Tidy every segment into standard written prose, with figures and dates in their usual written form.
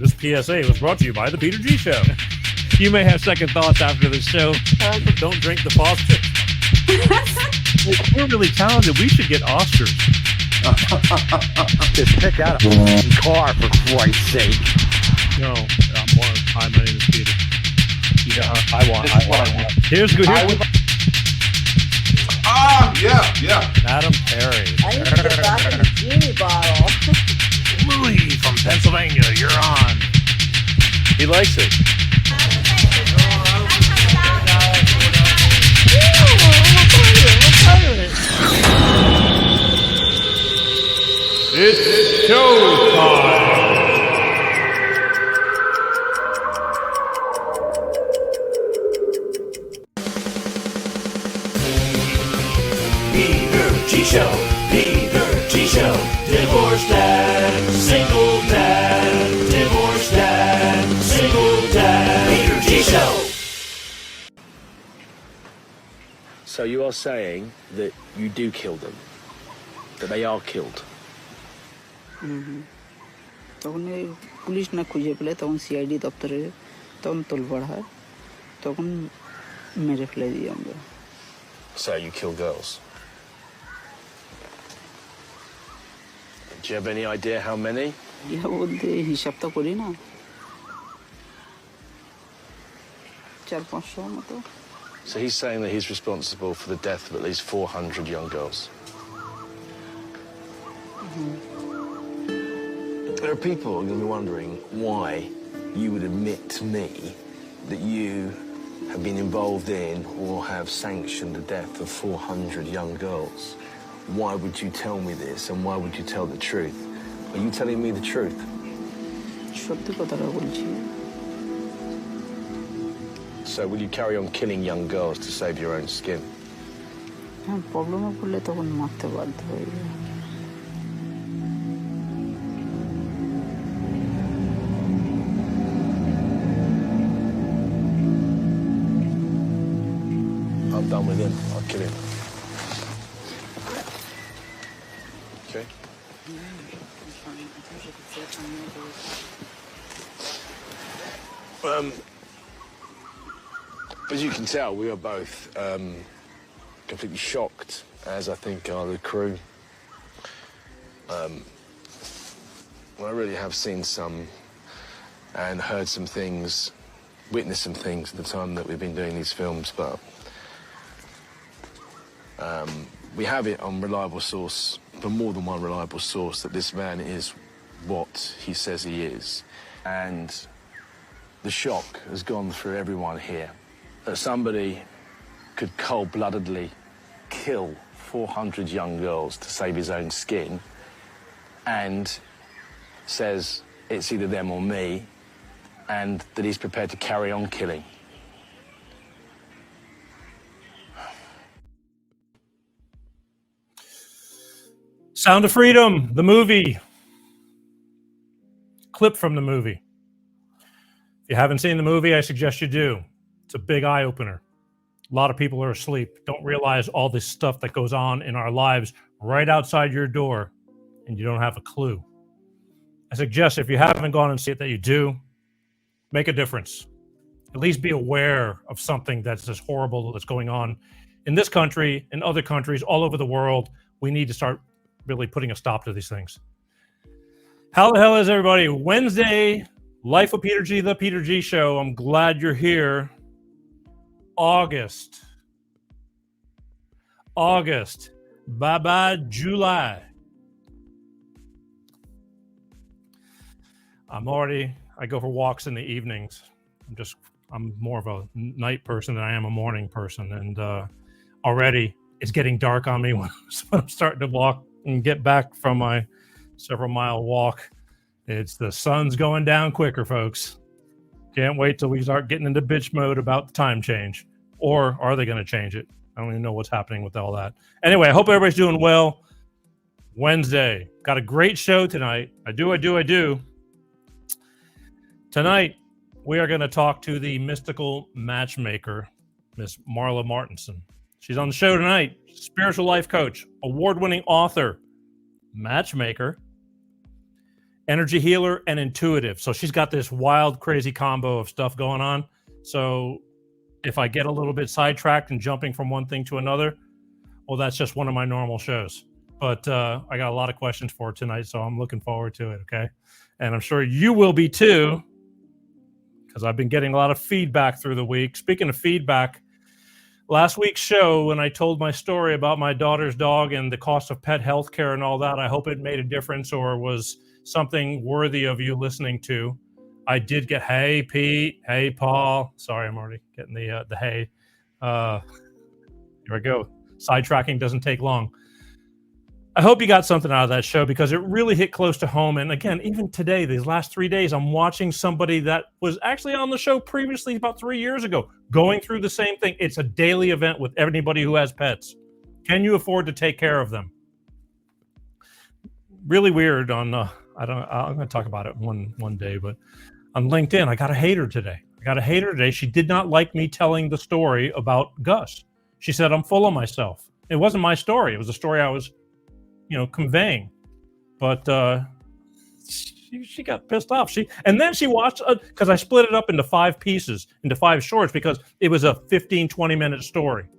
This PSA was brought to you by The Peter G Show. You may have second thoughts after the show. Don't drink the positive. We're really talented. We should get Oscars. Just pick out a car, for Christ's sake. No, hi, my name is Peter. Yeah, I want. Here's good. Yeah. Madam Perry. I need to get back in the genie bottle. Louis from Pennsylvania, you're on. He likes it. It's showtime. Peter G Show, Peter G Show, divorced dad, single dad, divorced dad, single dad, Peter G Show. So you are saying that you do kill them, that they are killed? তখন police না খুঁজে পেলে তখন CID দপ্তরে তখন তোলপাড় হয় তখন মেরে ফেলে দিই আমরা So you kill girls? Do you have any idea how many? ইহা বলতে হিসাবটা করি না 400-500 মতো So he's saying that he's responsible for the death of at least 400 young girls. There are people who are going to be wondering why you would admit to me that you have been involved in or have sanctioned the death of 400 young girls. Why would you tell me this, and why would you tell the truth? Are you telling me the truth? সত্যি কথাটা বলছি So will you carry on killing young girls to save your own skin? হ্যাঁ প্রবলেমে পড়লে তখন মারতে বাধ্য হয়ে যায় I'm done with him. I'll kill him. Okay. As you can tell, we are both completely shocked, as I think are the crew. I really have seen some and heard some things, witnessed some things at the time that we've been doing these films, but we have it on reliable source, from more than one reliable source, that this man is what he says he is. And the shock has gone through everyone here, that somebody could cold-bloodedly kill 400 young girls to save his own skin, and says it's either them or me, and that he's prepared to carry on killing. Sound of Freedom, the movie. Clip from the movie. If you haven't seen the movie, I suggest you do. It's a big eye-opener. A lot of people are asleep, don't realize all this stuff that goes on in our lives right outside your door, and you don't have a clue. I suggest if you haven't gone and seen it, that you do. Make a difference. At least be aware of something that's as horrible that's going on in this country, in other countries, all over the world. We need to start really putting a stop to these things. How the hell is everybody? Wednesday, Life of Peter G, the Peter G Show. I'm glad you're here. August. Bye-bye, July. I go for walks in the evenings. I'm more of a night person than I am a morning person. And already it's getting dark on me when I'm starting to walk and get back from my several mile walk. It's the sun's going down quicker, folks. Can't wait till we start getting into bitch mode about the time change. Or are they going to change it? I don't even know what's happening with all that. Anyway, I hope everybody's doing well. Wednesday. Got a great show tonight. I do. Tonight, we are going to talk to the mystical matchmaker, Miss Marla Martenson. She's on the show tonight. Spiritual life coach, award-winning author, matchmaker, energy healer, and intuitive. So she's got this wild, crazy combo of stuff going on. So if I get a little bit sidetracked and jumping from one thing to another, well, that's just one of my normal shows. But I got a lot of questions for tonight, so I'm looking forward to it, okay? And I'm sure you will be too, because I've been getting a lot of feedback through the week. Speaking of feedback, last week's show, when I told my story about my daughter's dog and the cost of pet health care and all that, I hope it made a difference or was something worthy of you listening to. I did get, hey, Pete, hey, Paul. Sorry, I'm already getting the hey. Here we go. Sidetracking doesn't take long. I hope you got something out of that show because it really hit close to home. And again, even today, these last 3 days, I'm watching somebody that was actually on the show previously about 3 years ago, going through the same thing. It's a daily event with anybody who has pets. Can you afford to take care of them? Really weird on, I'm going to talk about it one day, but on LinkedIn, I got a hater today. She did not like me telling the story about Gus. She said, I'm full of myself. It wasn't my story. It was a story I was conveying, but she got pissed off. And then she watched, because I split it up into 5 pieces, into 5 shorts, because it was a 15-20 minute story.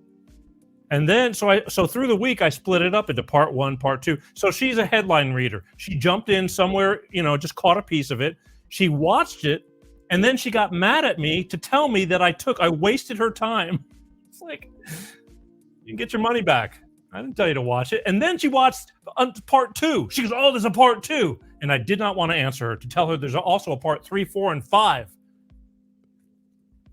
And then so through the week I split it up into part 1, part 2. So she's a headline reader. She jumped in somewhere, just caught a piece of it. She watched it, and then she got mad at me to tell me that I wasted her time. It's like, you can get your money back. I didn't tell you to watch it. And then she watched part 2. She goes, oh, there's a part 2. And I did not want to answer her to tell her there's also a part 3, 4, and 5.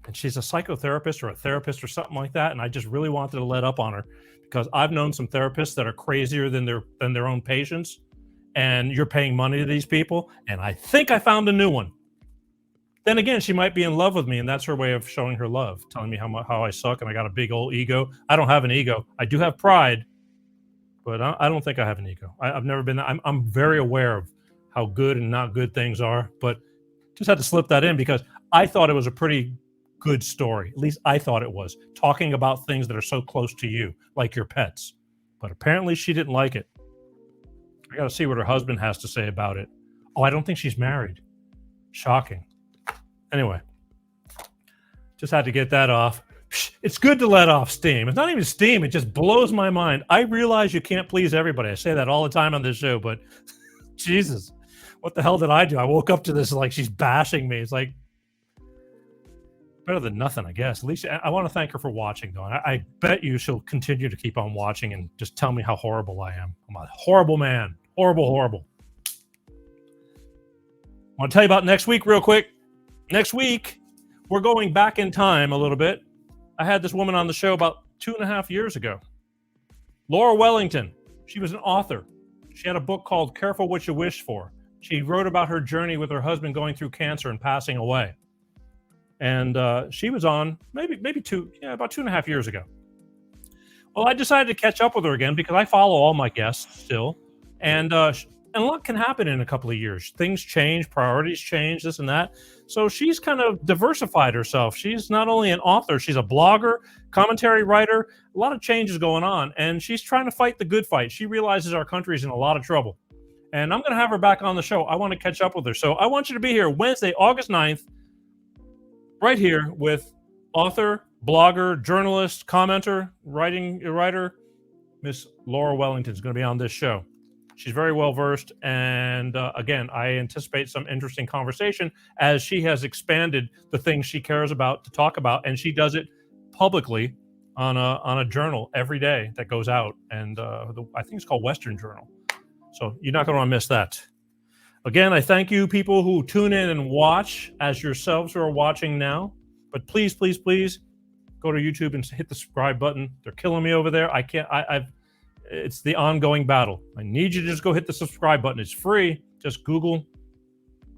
And she's a psychotherapist or a therapist or something like that. And I just really wanted to let up on her because I've known some therapists that are crazier than their own patients. And you're paying money to these people. And I think I found a new one. Then again, she might be in love with me, and that's her way of showing her love, telling me how I suck and I got a big old ego. I don't have an ego. I do have pride, but I don't think I have an ego. I've never been. I'm very aware of how good and not good things are, but just had to slip that in because I thought it was a pretty good story. At least I thought it was, talking about things that are so close to you, like your pets. But apparently she didn't like it. I got to see what her husband has to say about it. Oh, I don't think she's married. Shocking. Anyway, just had to get that off. It's good to let off steam. It's not even steam. It just blows my mind. I realize you can't please everybody. I say that all the time on this show, but Jesus, what the hell did I do? I woke up to this like she's bashing me. It's like better than nothing, I guess. At least I want to thank her for watching, though. I bet you she'll continue to keep on watching and just tell me how horrible I am. I'm a horrible man. Horrible. I want to tell you about next week real quick. Next week, we're going back in time a little bit. I had this woman on the show about 2.5 years ago. Laura Wellington. She was an author. She had a book called Careful What You Wish For. She wrote about her journey with her husband going through cancer and passing away. And she was on maybe about 2.5 years ago. Well, I decided to catch up with her again because I follow all my guests still. And a lot can happen in a couple of years. Things change, priorities change, this and that. So she's kind of diversified herself. She's not only an author, she's a blogger, commentary writer, a lot of changes going on. And she's trying to fight the good fight. She realizes our country's in a lot of trouble. And I'm going to have her back on the show. I want to catch up with her. So I want you to be here Wednesday, August 9th, right here with author, blogger, journalist, commenter, writer, Miss Laura Wellington is going to be on this show. She's very well versed, and again, I anticipate some interesting conversation as she has expanded the things she cares about to talk about, and she does it publicly on a journal every day that goes out, and I think it's called Western Journal. So you're not going to want to miss that. Again, I thank you people who tune in and watch as yourselves who are watching now. But please, please, please go to YouTube and hit the subscribe button. They're killing me over there. It's the ongoing battle. I need you to just go hit the subscribe button. It's free. Just Google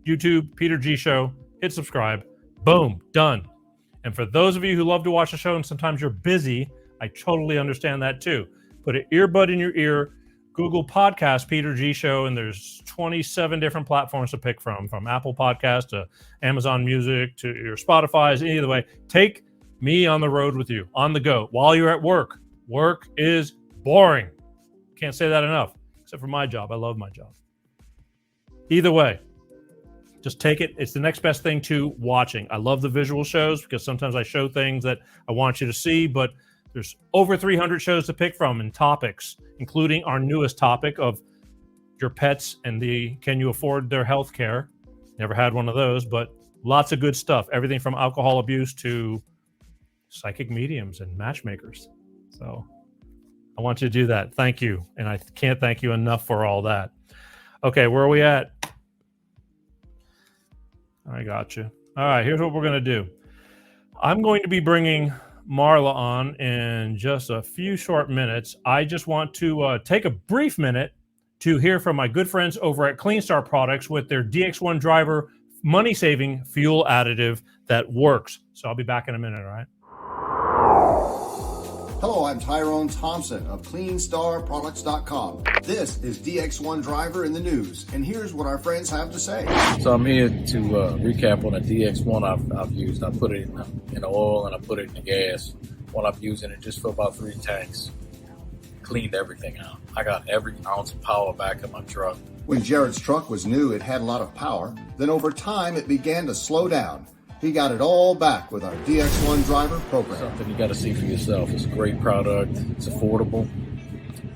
YouTube, Peter G Show, hit subscribe. Boom, done. And for those of you who love to watch the show and sometimes you're busy, I totally understand that too. Put an earbud in your ear, Google Podcast, Peter G Show, and there's 27 different platforms to pick from Apple Podcast to Amazon Music to your Spotify's, either way. Take me on the road with you, on the go, while you're at work. Work is boring. Can't say that enough, except for my job. I love my job. Either way, Just take it. It's the next best thing to watching. I love the visual shows because sometimes I show things that I want you to see, but there's over 300 shows to pick from and topics, including our newest topic of your pets and can you afford their health care? Never had one of those, but lots of good stuff. Everything from alcohol abuse to psychic mediums and matchmakers. So I want you to do that. Thank you. And I can't thank you enough for all that. Okay, where are we at? I got you. All right, here's what we're going to do. I'm going to be bringing Marla on in just a few short minutes. I just want to take a brief minute to hear from my good friends over at Clean Star Products with their DX1 driver money-saving fuel additive that works. So I'll be back in a minute, all right? Hello, I'm Tyrone Thompson of CleanStarProducts.com. This is DX1 Driver in the news, and here's what our friends have to say. So I'm here to recap on the DX1 I've used. I put it in the oil and I put it in the gas. While I'm using it just for about 3 tanks. Cleaned everything out. I got every ounce of power back in my truck. When Jared's truck was new, it had a lot of power. Then over time, it began to slow down. He got it all back with our DX1 Driver program. Something you got to see for yourself. It's a great product. It's affordable.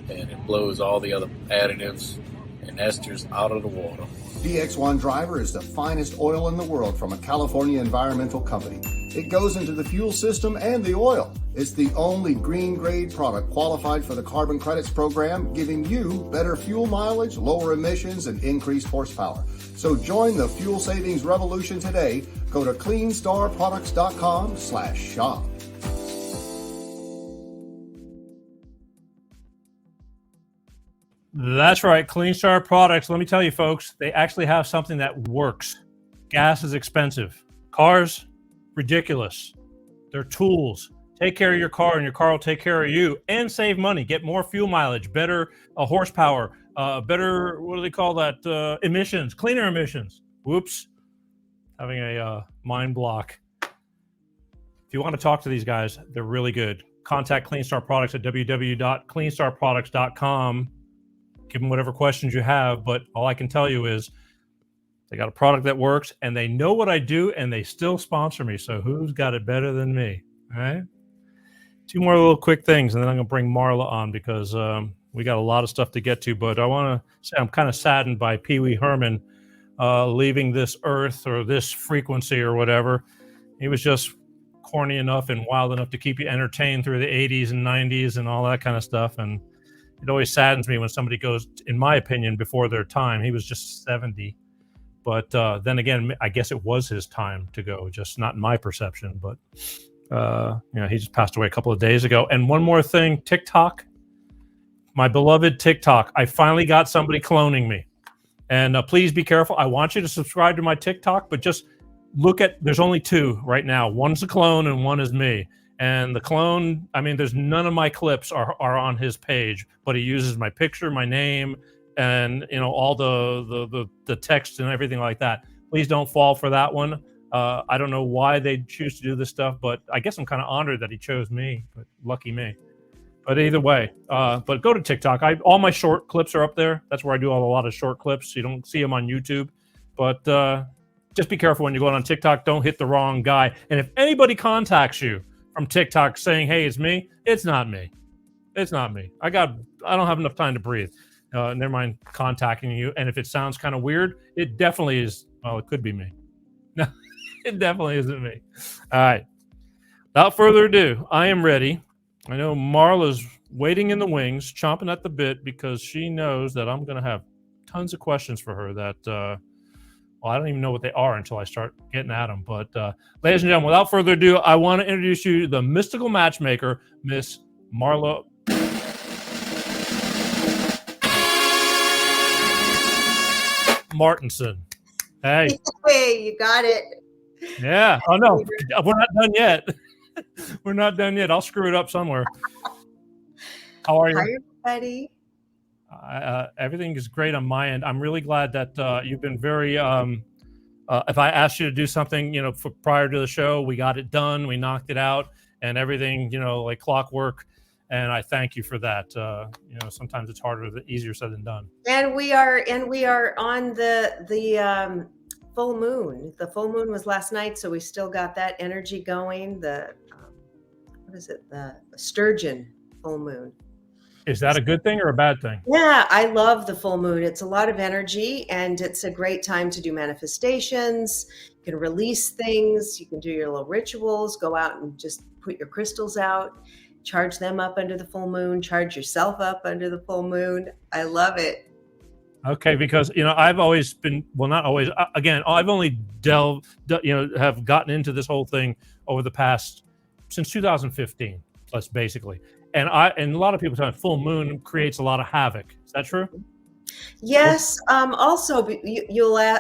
And it blows all the other additives and esters out of the water. DX1 Driver is the finest oil in the world from a California environmental company. It goes into the fuel system and the oil. It's the only green grade product qualified for the carbon credits program, giving you better fuel mileage, lower emissions, and increased horsepower. So join the fuel savings revolution today. Go to CleanStarProducts.com/shop. That's right. Clean Star Products. Let me tell you, folks, they actually have something that works. Gas is expensive. Cars, ridiculous. They're tools. Take care of your car, and your car will take care of you. And save money. Get more fuel mileage, better horsepower, better, what do they call that? Emissions, cleaner emissions. Whoops. Having a mind block. If you want to talk to these guys, they're really good. Contact Clean Star Products at www.cleanstarproducts.com. Give them whatever questions you have, but all I can tell you is they got a product that works, and they know what I do, and they still sponsor me. So who's got it better than me? All right. 2 more little quick things, and then I'm going to bring Marla on because we got a lot of stuff to get to. But I want to say I'm kind of saddened by Pee Wee Herman leaving this earth or this frequency or whatever. He was just corny enough and wild enough to keep you entertained through the 80s and 90s and all that kind of stuff. And it always saddens me when somebody goes, in my opinion, before their time. He was just 70. But then again, I guess it was his time to go, just not in my perception. But, he just passed away a couple of days ago. And one more thing, TikTok, my beloved TikTok. I finally got somebody cloning me. And please be careful. I want you to subscribe to my TikTok, but just look at, there's only 2 right now. One's a clone and one is me. And the clone, I mean, there's none of my clips are on his page, but he uses my picture, my name, and all the text and everything like that. Please don't fall for that one. I don't know why they choose to do this stuff, but I guess I'm kind of honored that he chose me. But lucky me. But either way, but go to TikTok. All my short clips are up there. That's where I do a lot of short clips. You don't see them on YouTube, but just be careful when you go on TikTok. Don't hit the wrong guy. And if anybody contacts you from TikTok saying, "Hey, it's me," it's not me. It's not me. I don't have enough time to breathe. Never mind contacting you. And if it sounds kind of weird, it definitely is. Well, it could be me. No, it definitely isn't me. All right. Without further ado, I am ready. I know Marla's waiting in the wings, chomping at the bit, because she knows that I'm going to have tons of questions for her that, I don't even know what they are until I start getting at them. But ladies and gentlemen, without further ado, I want to introduce you to the mystical matchmaker, Miss Marla Martenson. Hey. Hey, you got it. Yeah. Oh, no, we're not done yet. We're not done yet. I'll screw it up somewhere. How are you? Hi, everybody. Everything is great on my end. I'm really glad that you've been very. If I asked you to do something, prior to the show, we got it done. We knocked it out, and everything, like clockwork. And I thank you for that. Sometimes it's easier said than done. And we are on the full moon. The full moon was last night, so we still got that energy going. What is it? The sturgeon full moon. Is that a good thing or a bad thing? Yeah, I love the full moon. It's a lot of energy and it's a great time to do manifestations. You can release things. You can do your little rituals, go out and just put your crystals out, charge them up under the full moon, charge yourself up under the full moon. I love it. Okay, because I've always been, well, not always. Again, I've only have gotten into this whole thing over the past since 2015. That's basically, and a lot of people tell me full moon creates a lot of havoc. Is that true? Yes. Also,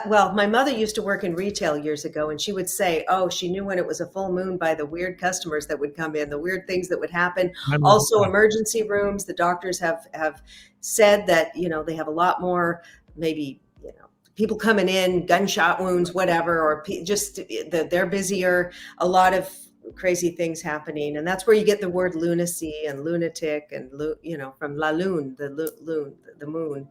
well, my mother used to work in retail years ago, and she would say, oh, she knew when it was a full moon by the weird customers that would come in, the weird things that would happen. Also, emergency rooms, the doctors have said that, they have a lot more, maybe, people coming in, gunshot wounds, whatever, or just they're busier, a lot of crazy things happening. And that's where you get the word lunacy and lunatic and, from la lune, the moon.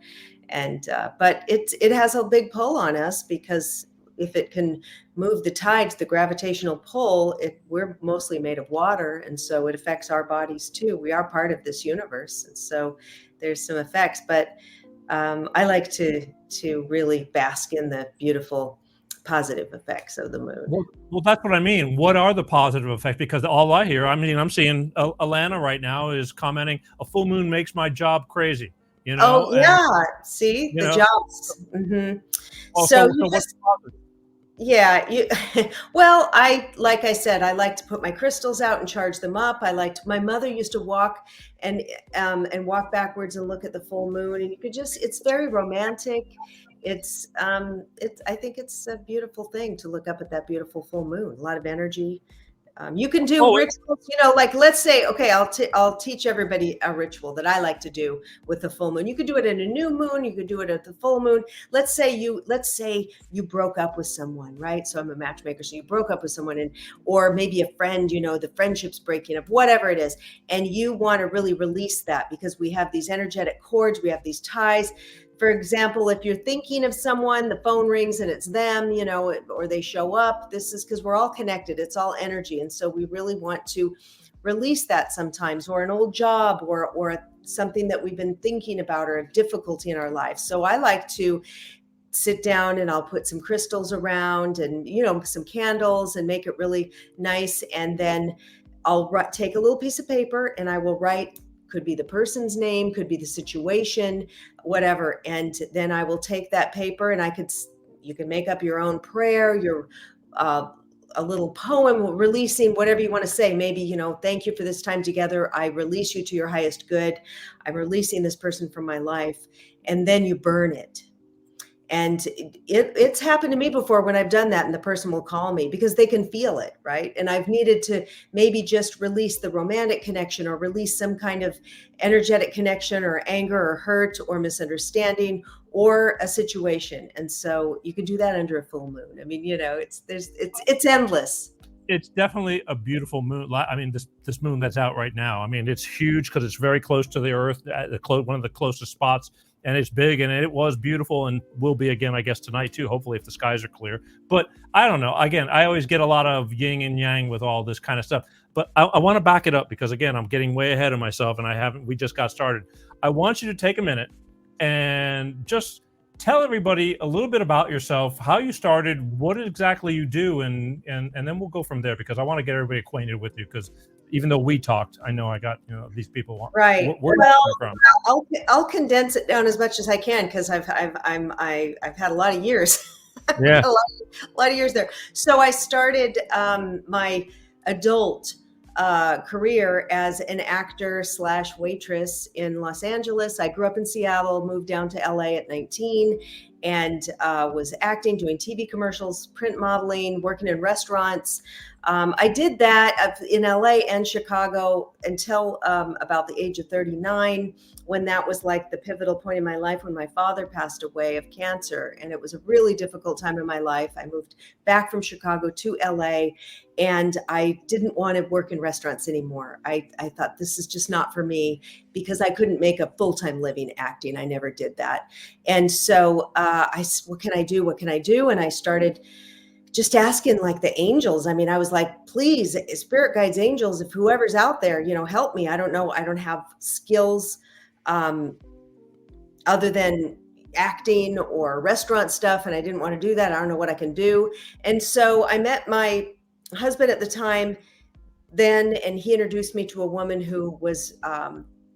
And but it has a big pull on us because if it can move the tides, the gravitational pull, we're mostly made of water, and so it affects our bodies too. We are part of this universe, and so there's some effects. But I like to really bask in the beautiful positive effects of the moon. Well, that's what I mean. What are the positive effects? Because all I hear, I'm seeing Alana right now is commenting, a full moon makes my job crazy. Oh, yeah. See, the jobs. Mm-hmm. So what's positive? Yeah. Well, like I said, I like to put my crystals out and charge them up. My mother used to walk and walk backwards and look at the full moon, and you could it's very romantic. I think it's a beautiful thing to look up at that beautiful full moon. A lot of energy. You can do rituals, like let's say, okay, I'll teach everybody a ritual that I like to do with the full moon. You could do it in a new moon. You could do it at the full moon. Let's say you broke up with someone, right? So I'm a matchmaker. So you broke up with someone or maybe a friend, the friendship's breaking up, whatever it is. And you want to really release that because we have these energetic cords. We have these ties. For example, if you're thinking of someone, the phone rings and it's them, or they show up, this is because we're all connected. It's all energy. And so we really want to release that sometimes, or an old job or something that we've been thinking about or a difficulty in our life. So I like to sit down and I'll put some crystals around and, some candles and make it really nice. And then I'll take a little piece of paper and I will write, could be the person's name, could be the situation, whatever. And then I will take that paper and you can make up your own prayer, a little poem, releasing whatever you want to say. Maybe, thank you for this time together. I release you to your highest good. I'm releasing this person from my life. And then you burn it. And it's happened to me before when I've done that and the person will call me because they can feel it, right? And I've needed to maybe just release the romantic connection or release some kind of energetic connection or anger or hurt or misunderstanding or a situation. And so you can do that under a full moon. I mean, it's endless. It's definitely a beautiful moon. I mean, this moon that's out right now. I mean, it's huge because it's very close to the Earth, one of the closest spots. And it's big, and it was beautiful, and will be again, I guess, tonight too. Hopefully, if the skies are clear. But I don't know. Again, I always get a lot of yin and yang with all this kind of stuff. But I want to back it up because again, I'm getting way ahead of myself, and we just got started. I want you to take a minute and just tell everybody a little bit about yourself, how you started, what exactly you do, and then we'll go from there because I want to get everybody acquainted with you because even though we talked, I know I got these people want right. Where are you from? I'll condense it down as much as I can because I've had a lot of years. Yeah, a lot of years there. So I started my adult career as an actor / waitress in Los Angeles. I grew up in Seattle, moved down to LA at 19, and was acting, doing TV commercials, print modeling, working in restaurants. I did that in LA and Chicago until about the age of 39, when that was like the pivotal point in my life when my father passed away of cancer. And it was a really difficult time in my life. I moved back from Chicago to LA and I didn't want to work in restaurants anymore. I thought this is just not for me. because I couldn't make a full-time living acting. I never did that. And so what can I do? What can I do? And I started just asking like the angels. I mean, I was like, please, spirit guides, angels, if whoever's out there, help me. I don't know. I don't have skills other than acting or restaurant stuff. And I didn't want to do that. I don't know what I can do. And so I met my husband at the time then, and he introduced me to a woman who was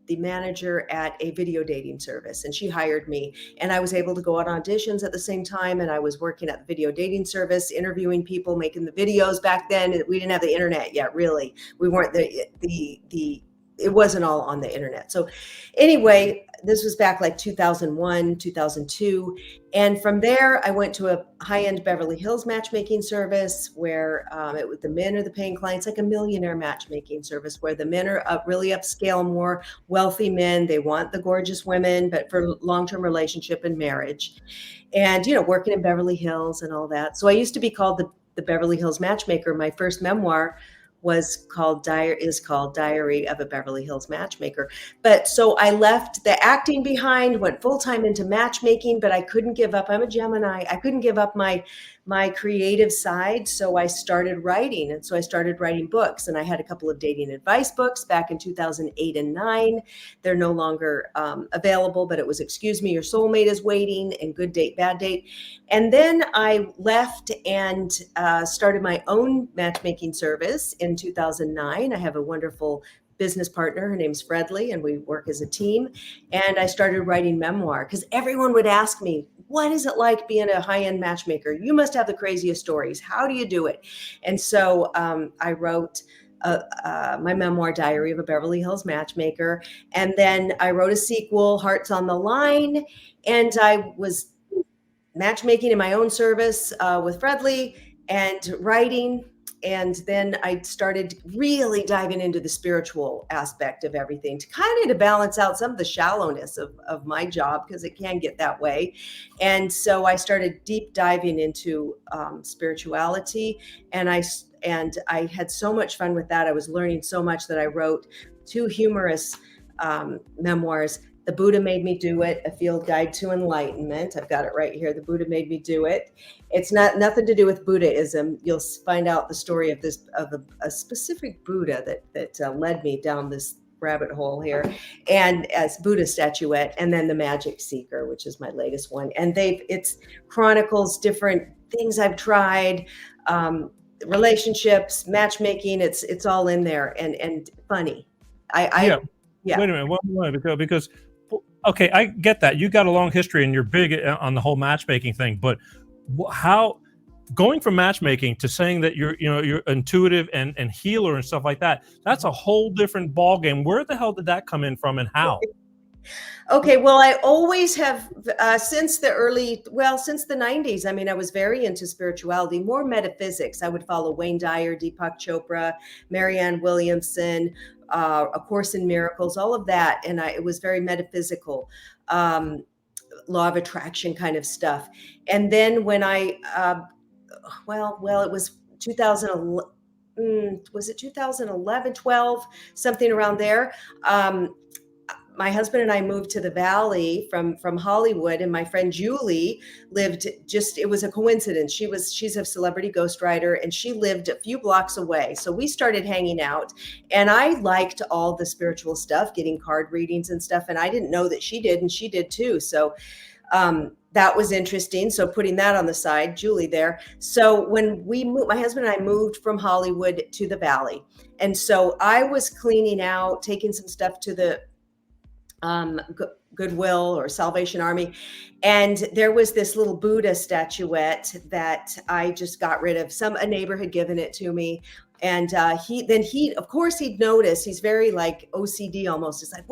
the manager at a video dating service, and she hired me, and I was able to go on auditions at the same time, and I was working at the video dating service, interviewing people, making the videos. Back then we didn't have the internet yet, really. We weren't it wasn't all on the internet. So anyway, this was back like 2001, 2002. And from there, I went to a high-end Beverly Hills matchmaking service where the men are the paying clients, like a millionaire matchmaking service where the men are really upscale, more wealthy men. They want the gorgeous women, but for long-term relationship and marriage. And, working in Beverly Hills and all that. So I used to be called the Beverly Hills Matchmaker. My first memoir is called Diary of a Beverly Hills Matchmaker. But so I left the acting behind, went full-time into matchmaking, but I couldn't give up. I'm a Gemini. I couldn't give up my creative side. So I started writing. And so I started writing books, and I had a couple of dating advice books back in 2008 and 9. They're no longer available, but it was Excuse Me, Your Soulmate is Waiting, and Good Date, Bad Date. And then I left and started my own matchmaking service in 2009. I have a wonderful business partner. Her name's Fredley, and we work as a team. And I started writing memoir because everyone would ask me, what is it like being a high-end matchmaker? You must have the craziest stories. How do you do it? And so I wrote my memoir, Diary of a Beverly Hills Matchmaker. And then I wrote a sequel, Hearts on the Line. And I was matchmaking in my own service with Fredley and writing. And then I started really diving into the spiritual aspect of everything to balance out some of the shallowness of my job, because it can get that way. And so I started deep diving into spirituality, and I had so much fun with that. I was learning so much that I wrote 2 humorous memoirs. The Buddha Made Me Do It, A Field Guide to Enlightenment. I've got it right here. The Buddha Made Me Do It. It's nothing to do with Buddhism. You'll find out the story of a specific Buddha that led me down this rabbit hole here, and as Buddha statuette, and then The Magic Seeker, which is my latest one. And it's chronicles different things I've tried, relationships, matchmaking. It's all in there, and funny. Yeah. Wait a minute, because okay, I get that you got a long history and you're big on the whole matchmaking thing, but how going from matchmaking to saying that you're intuitive and healer and stuff like that, that's a whole different ball game. Where the hell did that come in from, and how? Okay, well, I always have since the 90s. I mean, I was very into spirituality, more metaphysics. I would follow Wayne Dyer, Deepak Chopra, Marianne Williamson, A Course in Miracles, all of that. And it was very metaphysical, law of attraction kind of stuff. And then when it was 2011, was it 2011, 12, something around there. My husband and I moved to the Valley from Hollywood, and my friend Julie lived it was a coincidence. She's a celebrity ghostwriter, and she lived a few blocks away. So we started hanging out, and I liked all the spiritual stuff, getting card readings and stuff. And I didn't know that she did, and she did too. So that was interesting. So putting that on the side, Julie there. So when we moved, my husband and I moved from Hollywood to the Valley. And so I was cleaning out, taking some stuff to the Goodwill or Salvation Army. And there was this little Buddha statuette that I just got rid of. A neighbor had given it to me. And he, of course, he'd notice. He's very like OCD almost. It's like,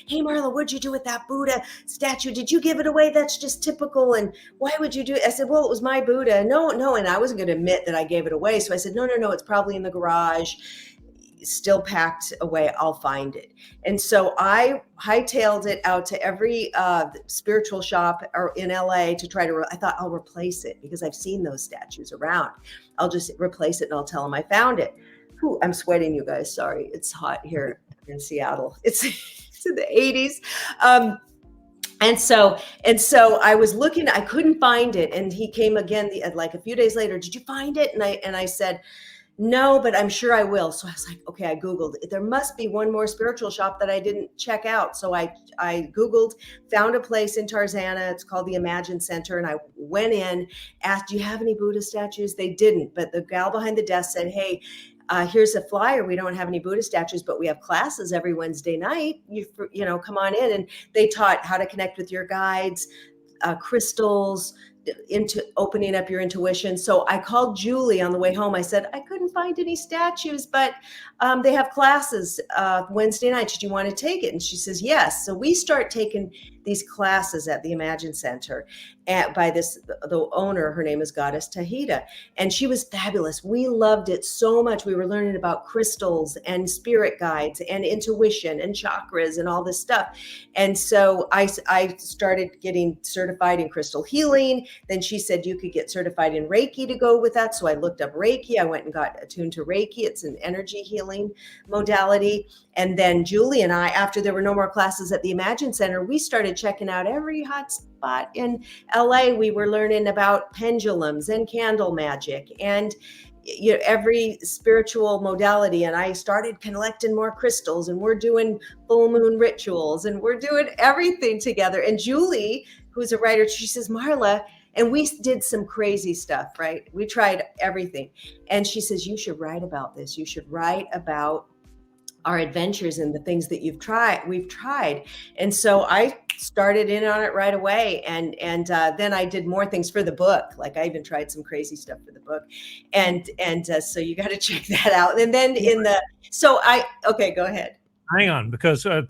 hey, Marla, what'd you do with that Buddha statue? Did you give it away? That's just typical. And why would you do it? I said, well, it was my Buddha. No. And I wasn't going to admit that I gave it away. So I said, no, it's probably in the garage, still packed away. I'll find it. And so I hightailed it out to every spiritual shop in LA to try to, I thought I'll replace it because I've seen those statues around. I'll just replace it and I'll tell them I found it. I'm sweating, you guys. Sorry. It's hot here in Seattle. It's in the 80s. And so I was looking, I couldn't find it. And he came again, like a few days later, did you find it? And I said, no, but I'm sure I will. So I was like, okay, I Googled, there must be one more spiritual shop that I didn't check out. So I Googled, found a place in Tarzana. It's called the Imagine Center. And I went in, asked, do you have any Buddha statues? They didn't, but the gal behind the desk said, hey, here's a flyer. We don't have any Buddha statues, but we have classes every Wednesday night. You know, come on in. And they taught how to connect with your guides, crystals, into opening up your intuition. So I called Julie on the way home. I said, I couldn't find any statues, but they have classes Wednesday nights. Do you want to take it? And she says, yes. So we start taking these classes at the Imagine Center by the owner. Her name is Goddess Tahita, and she was fabulous. We loved it so much. We were learning about crystals and spirit guides and intuition and chakras and all this stuff. And so I started getting certified in crystal healing. Then she said you could get certified in Reiki to go with that. So I looked up Reiki. I went and got attuned to Reiki. It's an energy healing modality. And then Julie and I, after there were no more classes at the Imagine Center, we started checking out every hot spot in LA. We were learning about pendulums and candle magic and every spiritual modality. And I started collecting more crystals, and we're doing full moon rituals, and we're doing everything together. And Julie, who's a writer, she says, Marla, and we did some crazy stuff, right? We tried everything. And she says, you should write about this. You should write about our adventures and the things that we've tried. And so I started in on it right away. And then I did more things for the book. Like I even tried some crazy stuff for the book. And so you got to check that out. And then okay, go ahead. Hang on, because hang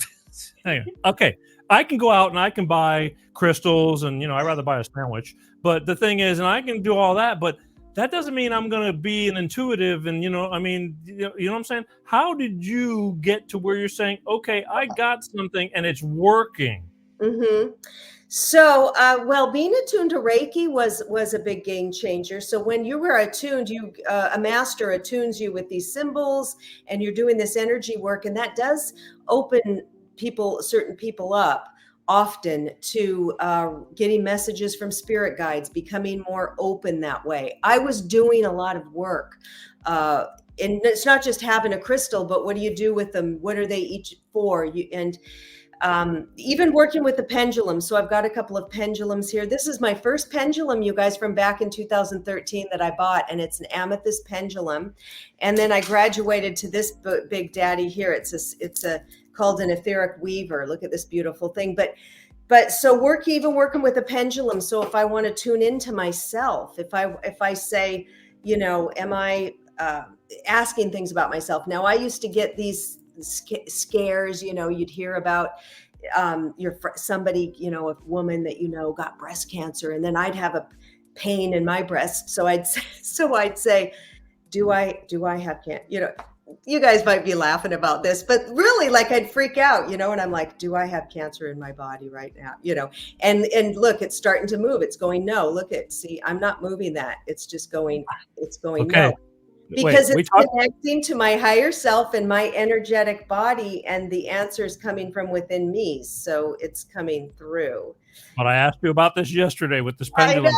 on. Okay, I can go out and I can buy crystals, and I'd rather buy a sandwich. But the thing is, and I can do all that, but that doesn't mean I'm going to be an intuitive. And, I mean, you know what I'm saying? How did you get to where you're saying, okay, I got something and it's working? Mm-hmm. So, well, being attuned to Reiki was a big game changer. So when you were attuned, a master attunes you with these symbols, and you're doing this energy work, and that does open certain people up often to getting messages from spirit guides, becoming more open that way. I was doing a lot of work. And it's not just having a crystal, but what do you do with them? What are they each for? Even working with the pendulum. So I've got a couple of pendulums here. This is my first pendulum, you guys, from back in 2013 that I bought, and it's an amethyst pendulum. And then I graduated to this big daddy here. It's called an etheric weaver. Look at this beautiful thing. But so working with a pendulum. So if I want to tune into myself, if I say, am I asking things about myself? Now, I used to get these scares, you'd hear about somebody, a woman that got breast cancer, and then I'd have a pain in my breast. So I'd say, do I have cancer? You guys might be laughing about this, but really, like, I'd freak out, and I'm like, do I have cancer in my body right now? And look, it's starting to move. It's going, no, see, I'm not moving that. It's just going, Okay. no. Because it's connecting to my higher self and my energetic body, and the answer is coming from within me. So it's coming through. But I asked you about this yesterday with this pendulum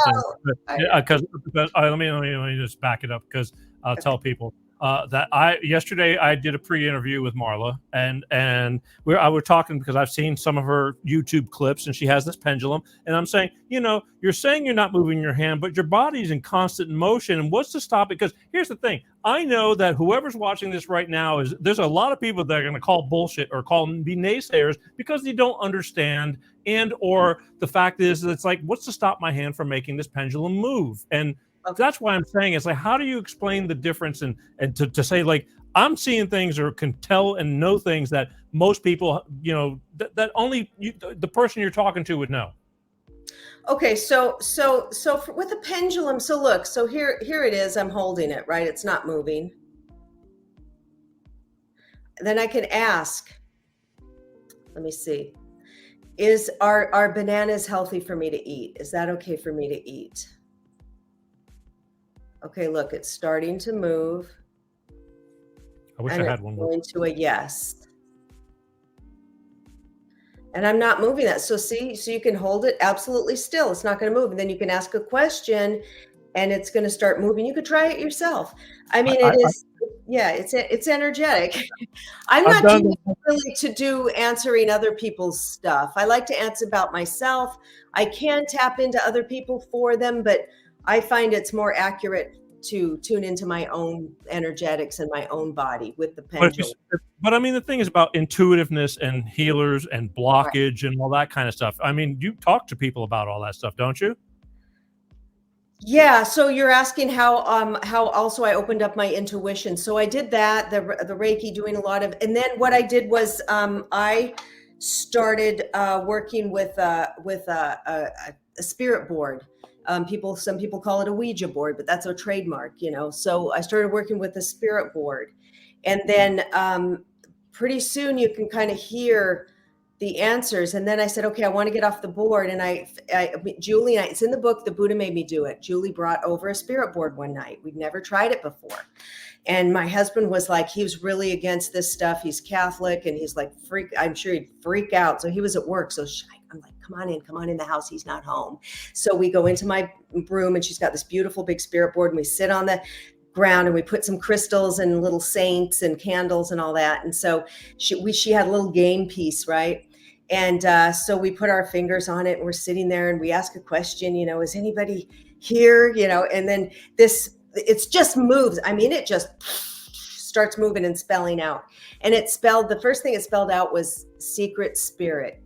thing. Because let me just back it up, because I'll tell people that yesterday I did a pre-interview with Marla, and I were talking because I've seen some of her YouTube clips, and she has this pendulum, and I'm saying, you're saying you're not moving your hand, but your body's in constant motion, and what's to stop it? Because here's the thing. I know that whoever's watching this right now there's a lot of people that are going to call bullshit or be naysayers because they don't understand, and or the fact is that it's like, what's to stop my hand from making this pendulum move? And that's why I'm saying, it's like, how do you explain the difference and to say, like, I'm seeing things or can tell and know things that most people, that only the person you're talking to would know. Okay, so with a pendulum, so look, so here it is. I'm holding it, right? It's not moving. Then I can ask, let me see, are bananas healthy for me to eat? Is that okay for me to eat? Okay, look, it's starting to move. I wish I had one more. Going to a yes. And I'm not moving that. So see, so you can hold it absolutely still. It's not going to move. And then you can ask a question and it's going to start moving. You could try it yourself. I mean, it is, yeah, it's energetic. I'm I've not done too really to do answering other people's stuff. I like to answer about myself. I can tap into other people for them, but I find it's more accurate to tune into my own energetics and my own body with the pendulum. But I mean, the thing is about intuitiveness and healers and blockage and all that kind of stuff. I mean, you talk to people about all that stuff, don't you? Yeah, so you're asking how also I opened up my intuition. So I did that, the Reiki, doing a lot of, and then what I did was I started working with a spirit board. Some people call it a Ouija board, but that's a trademark, you know. So I started working with a spirit board, and then pretty soon you can kind of hear the answers. And then I said, okay, I want to get off the board. And Julie, it's in the book, The Buddha Made Me Do It. Julie brought over a spirit board one night. We'd never tried it before. And my husband was like, he was really against this stuff. He's Catholic and he's like, I'm sure he'd freak out. So he was at work. So I'm like, come on in the house. He's not home. So we go into my room and she's got this beautiful big spirit board and we sit on the ground and we put some crystals and little saints and candles and all that. And so she had a little game piece, right? And so we put our fingers on it and we're sitting there and we ask a question, you know, is anybody here? You know, and then it's just moves. I mean, it just starts moving and spelling out. And the first thing it spelled out was secret spirit.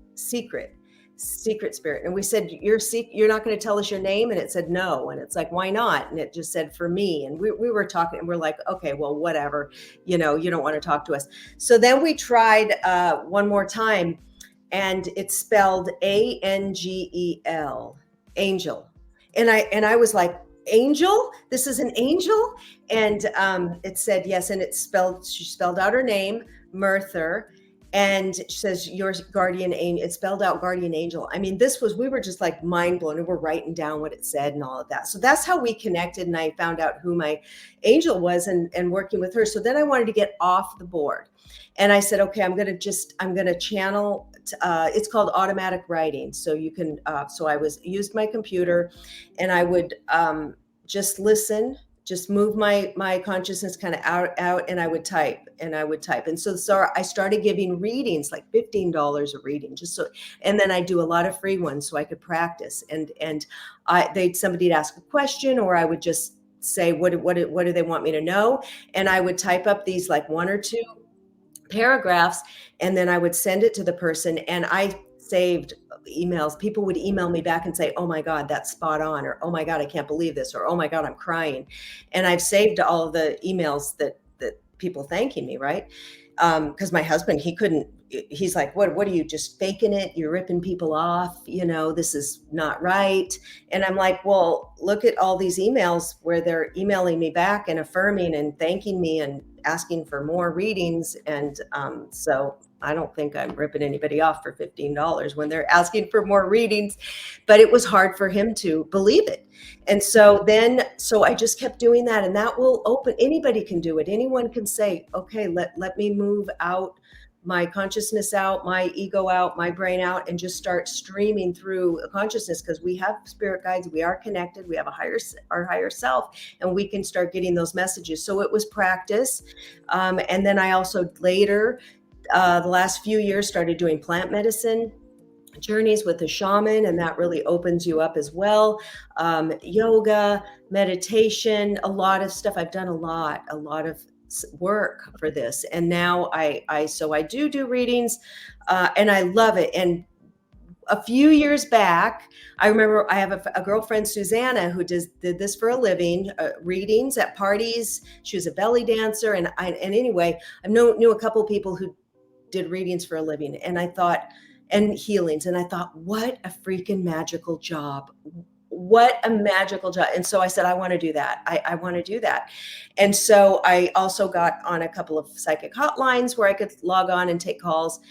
And we said, you're not going to tell us your name? And it said, no. And it's like, why not? And it just said, for me. And we were talking and we're like, okay, well, whatever, you know, you don't want to talk to us. So then we tried one more time and it's spelled ANGEL, angel. And I was like, angel? This is an angel? And it said, yes. And she spelled out her name, Merther. And she says, your guardian angel, it spelled out guardian angel. I mean, we were just like mind blown and we're writing down what it said and all of that. So that's how we connected. And I found out who my angel was and working with her. So then I wanted to get off the board. And I said, okay, I'm going to channel, it's called automatic writing. So you can, so I used my computer and I would just listen, just move my consciousness kind of out and I would type. And so I started giving readings, like $15 a reading, and then I do a lot of free ones so I could practice. And somebody'd ask a question, or I would just say, what do they want me to know? And I would type up these like one or two paragraphs, and then I would send it to the person. And I saved emails. People would email me back and say, oh my God, that's spot on, or oh my God, I can't believe this, or oh my God, I'm crying. And I've saved all of the emails that people thanking me, right? Because my husband, he's like, what are you just faking it? You're ripping people off. You know, this is not right. And I'm like, well, look at all these emails where they're emailing me back and affirming and thanking me and asking for more readings. And so I don't think I'm ripping anybody off for $15 when they're asking for more readings, but it was hard for him to believe it. And so I just kept doing that, and that will open, anybody can do it. Anyone can say, okay, let me move out my consciousness out, my ego out, my brain out, and just start streaming through consciousness, because we have spirit guides, we are connected, we have our higher self, and we can start getting those messages. So it was practice. And then I also later, the last few years, started doing plant medicine journeys with a shaman, and that really opens you up as well. Yoga, meditation, a lot of stuff. I've done a lot of work for this, and now I do readings, and I love it. And a few years back, I remember I have a girlfriend, Susanna, who did this for a living, readings at parties. She was a belly dancer, and anyway, I knew a couple people who did readings for a living, and I thought, and healings, and I thought, what a freaking magical job. What a magical job. And so I said, I want to do that. I want to do that. And so I also got on a couple of psychic hotlines where I could log on and take calls.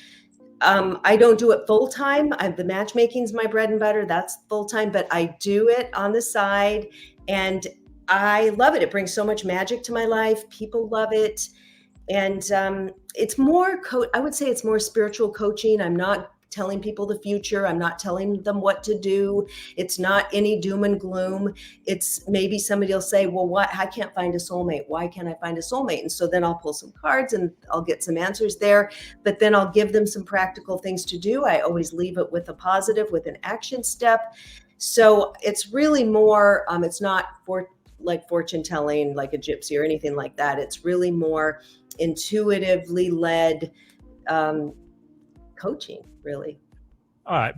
I don't do it full time. The matchmaking's my bread and butter. That's full time, but I do it on the side, and I love it. It brings so much magic to my life. People love it. And it's more, I would say it's more spiritual coaching. I'm not telling people the future. I'm not telling them what to do. It's not any doom and gloom. It's maybe somebody will say, well, what? I can't find a soulmate. Why can't I find a soulmate? And so then I'll pull some cards and I'll get some answers there, but then I'll give them some practical things to do. I always leave it with a positive, with an action step. So it's really more, it's not like fortune telling, like a gypsy or anything like that. It's really more intuitively led coaching, really. All right.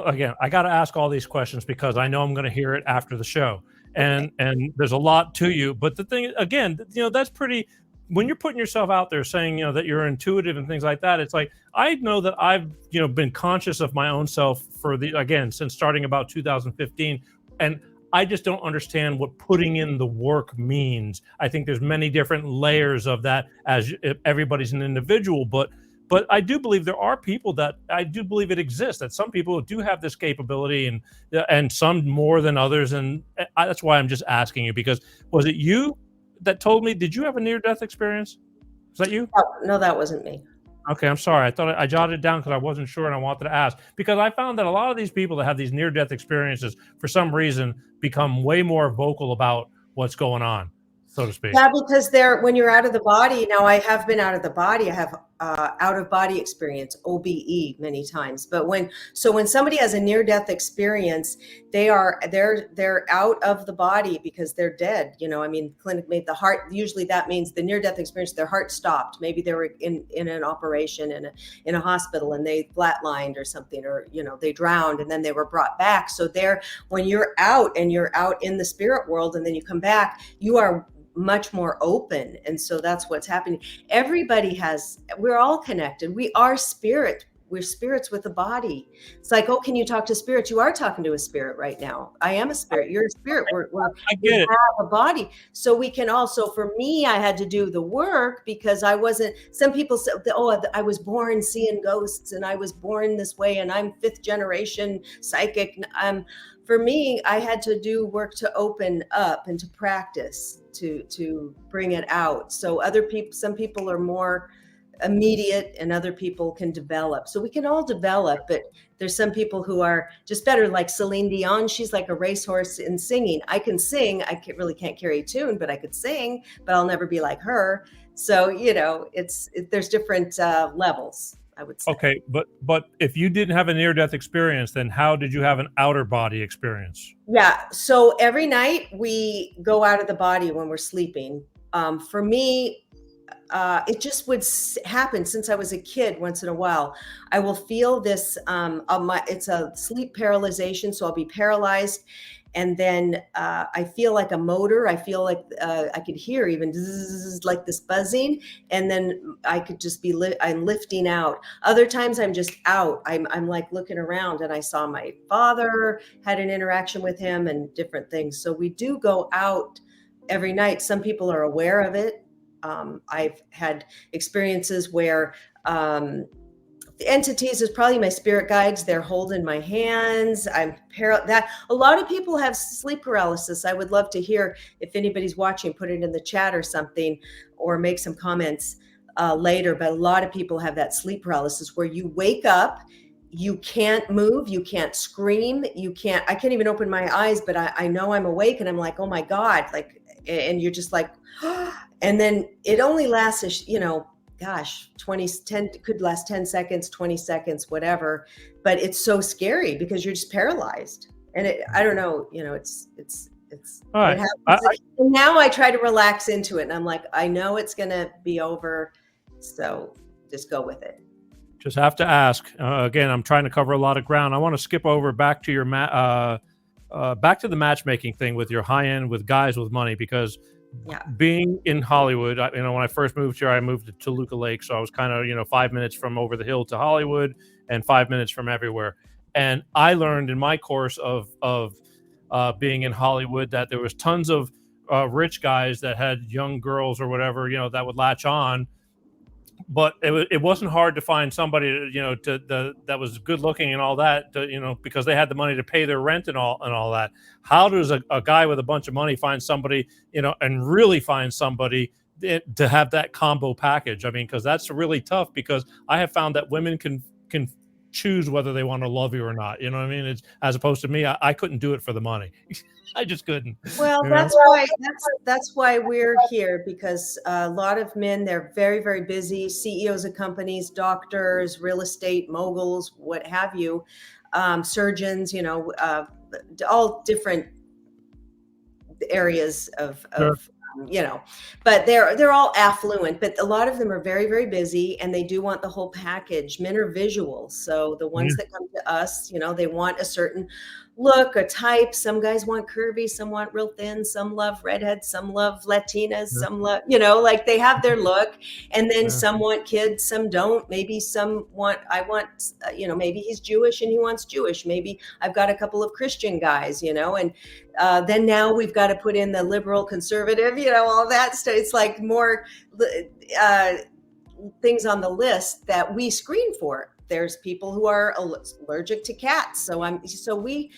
Again, I got to ask all these questions because I know I'm going to hear it after the show, and there's a lot to you. But the thing, again, that's pretty. When you're putting yourself out there, saying that you're intuitive and things like that, it's like I know that I've been conscious of my own self since starting about 2015, and I just don't understand what putting in the work means. I think there's many different layers of that, as everybody's an individual, but I do believe there are people that I do believe it exists, that some people do have this capability and some more than others. And that's why I'm just asking you, because was it you that told me, did you have a near-death experience? Was that you? No, that wasn't me. Okay, I'm sorry. I thought I jotted it down because I wasn't sure and I wanted to ask, because I found that a lot of these people that have these near-death experiences, for some reason, become way more vocal about what's going on, so to speak. Yeah, because when you're out of the body. Now, I have been out of the body. I have out of body experience, OBE, many times. But when somebody has a near death experience, they're out of the body because they're dead. I mean, clinic made the heart. Usually, that means the near death experience. Their heart stopped. Maybe they were in an operation in a hospital and they flatlined or something, or they drowned and then they were brought back. So when you're out and you're out in the spirit world and then you come back, you are much more open. And so that's what's happening. We're all connected. We are spirit. We're spirits with a body. It's like, oh, can you talk to spirits? You are talking to a spirit right now. I am a spirit. You're a spirit. We have a body. So we can also, for me, I had to do the work because I wasn't, some people said, oh, I was born seeing ghosts and I was born this way and I'm 5th generation psychic. For me, I had to do work to open up and to practice to bring it out. So some people are more immediate and other people can develop. So we can all develop, but there's some people who are just better, like Celine Dion. She's like a racehorse in singing. I can sing. I really can't carry a tune, but I could sing, but I'll never be like her. So, there's different levels, I would say. Okay, but if you didn't have a near-death experience, then how did you have an outer body experience? Yeah, so every night we go out of the body when we're sleeping. For me, it just would happen since I was a kid. Once in a while, I will feel this. It's a sleep paralyzation, so I'll be paralyzed, and then I feel like a motor. I feel like I could hear even like this buzzing, and then I could just be I'm lifting out. Other times I'm just out. I'm like looking around, and I saw my father, had an interaction with him, and different things. So we do go out every night. Some people are aware of it. I've had experiences where the entities is probably my spirit guides. They're holding my hands. That a lot of people have sleep paralysis. I would love to hear if anybody's watching, put it in the chat or something, or make some comments later. But a lot of people have that sleep paralysis where you wake up, you can't move, you can't scream, I can't even open my eyes, but I know I'm awake and I'm like, oh my God, and you're just like, and then it only lasts, 10 could last 10 seconds, 20 seconds, whatever. But it's so scary because you're just paralyzed. And I don't know, it's all right. And now I try to relax into it. And I'm like, I know it's going to be over. So just go with it. Just have to ask. Again, I'm trying to cover a lot of ground. I want to skip over back to your back to the matchmaking thing with your high end, with guys with money, because being in Hollywood, when I first moved here, I moved to Toluca Lake, so I was kind of 5 minutes from over the hill to Hollywood and 5 minutes from everywhere. And I learned in my course of being in Hollywood that there was tons of rich guys that had young girls or whatever, that would latch on. But it wasn't hard to find somebody that was good looking and all that, because they had the money to pay their rent and all that. How does a guy with a bunch of money find somebody, and really find somebody to have that combo package? I mean, because that's really tough, because I have found that women can choose whether they want to love you or not. You know what I mean? It's as opposed to me, I couldn't do it for the money. I just couldn't. Well, You know? that's why we're here, because a lot of men, they're very, very busy, CEOs of companies, doctors, real estate moguls, what have you, surgeons, all different areas of Sure. but they're all affluent, but a lot of them are very, very busy, and they do want the whole package. Men are visual, so the ones that come to us, they want a certain look, a type. Some guys want curvy, some want real thin, some love redheads, some love Latinas, some love, like they have their look. And then some want kids, some don't. Maybe some want, maybe he's Jewish and he wants Jewish. Maybe I've got a couple of Christian guys, and then now we've got to put in the liberal conservative, all that stuff. It's like more things on the list that we screen for. There's people who are allergic to cats. So we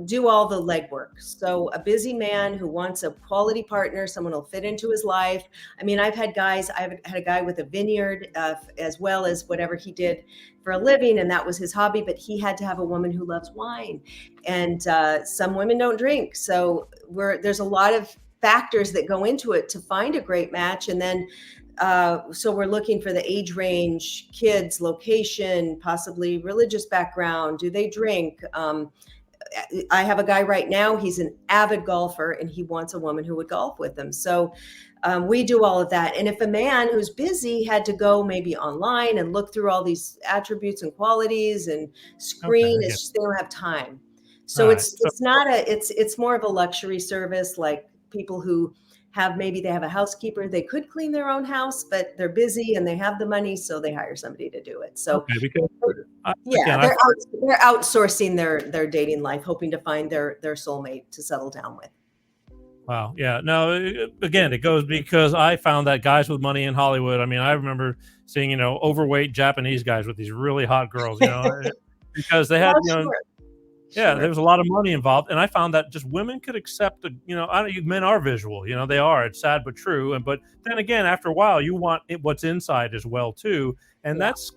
do all the legwork. So a busy man who wants a quality partner, someone who'll fit into his life. I mean, I've had a guy with a vineyard as well as whatever he did for a living, and that was his hobby, but he had to have a woman who loves wine. And some women don't drink. So there's a lot of factors that go into it to find a great match. And then so we're looking for the age range, kids, location, possibly religious background. Do they drink? I have a guy right now, he's an avid golfer, and he wants a woman who would golf with him. So we do all of that. And if a man who's busy had to go maybe online and look through all these attributes and qualities and screen, it's just, they don't have time. So it's more of a luxury service, like people who they have a housekeeper. They could clean their own house, but they're busy and they have the money, so they hire somebody to do it. So they're outsourcing their dating life, hoping to find their soulmate to settle down with. Wow. Yeah. No, again, it goes because I found that guys with money in Hollywood, I mean, I remember seeing, overweight Japanese guys with these really hot girls, because they had, there was a lot of money involved. And I found that just women could accept, men are visual, they are, it's sad, but true. But then again, after a while, you want what's inside as well, too. And that's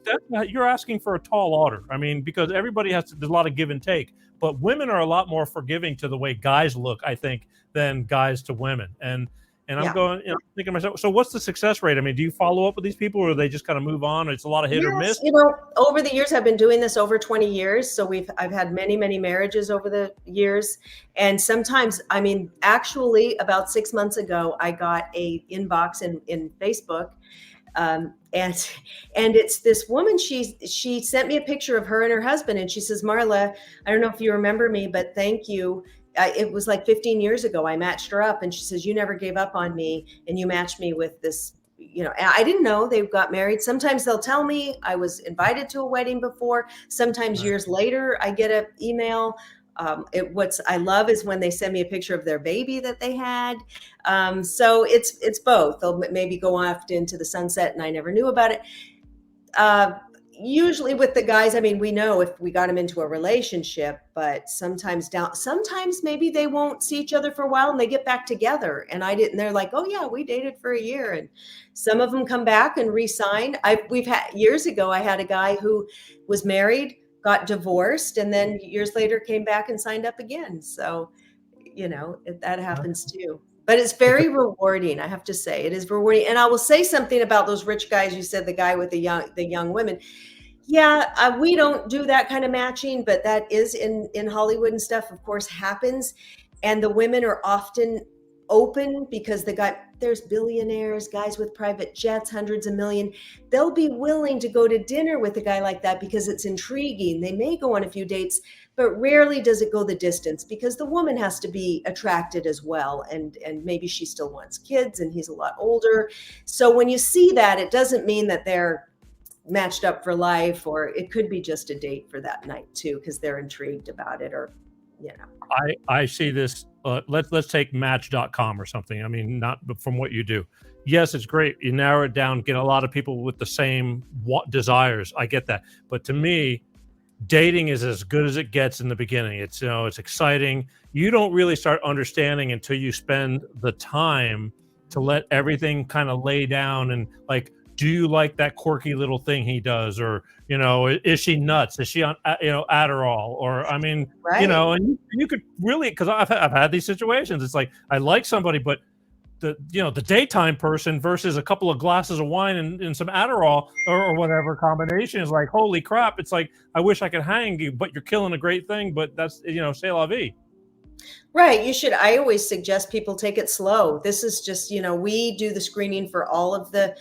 you're asking for a tall order. I mean, because everybody there's a lot of give and take, but women are a lot more forgiving to the way guys look, I think, than guys to women. And I'm going, thinking to myself, so what's the success rate? I mean, do you follow up with these people, or do they just kind of move on? It's a lot of hit or miss. Over the years, I've been doing this over 20 years. So I've had many, many marriages over the years. And sometimes, I mean, actually about 6 months ago, I got a inbox in Facebook. And it's this woman, she sent me a picture of her and her husband, and she says, Marla, I don't know if you remember me, but thank you. It was like 15 years ago, I matched her up, and she says, you never gave up on me, and you matched me with this, I didn't know they got married. Sometimes they'll tell me I was invited to a wedding before. Sometimes years later, I get an email. What I love is when they send me a picture of their baby that they had. So it's both. They'll maybe go off into the sunset and I never knew about it. Usually with the guys, I mean, we know if we got them into a relationship, but sometimes maybe they won't see each other for a while and they get back together. And they're like, oh yeah, we dated for a year. And some of them come back and re-sign. We've had years ago, I had a guy who was married, got divorced, and then years later came back and signed up again. So, that happens too. But it's very rewarding, I have to say. It is rewarding. And I will say something about those rich guys. You said the guy with the young women. Yeah, we don't do that kind of matching, but that is in Hollywood and stuff, of course, happens. And the women are often open because there's billionaires, guys with private jets, hundreds of millions. They'll be willing to go to dinner with a guy like that because it's intriguing. They may go on a few dates, but rarely does it go the distance because the woman has to be attracted as well. And maybe she still wants kids and he's a lot older. So when you see that, it doesn't mean that they're matched up for life, or it could be just a date for that night too, because they're intrigued about it, or, I see this. Let's take Match.com or something. I mean, not from what you do. Yes, it's great. You narrow it down, get a lot of people with the same desires. I get that. But to me, dating is as good as it gets in the beginning. It's, it's exciting. You don't really start understanding until you spend the time to let everything kind of lay down and like do you like that quirky little thing he does, or is she nuts? Is she on Adderall? Or I mean, Right. and you could really, because I've had these situations. It's like I like somebody, but the daytime person versus a couple of glasses of wine and some Adderall or whatever combination is like, holy crap. It's like, I wish I could hang you, but you're killing a great thing. But that's, c'est la vie. Right. You should. I always suggest people take it slow. This is just, we do the screening for all of the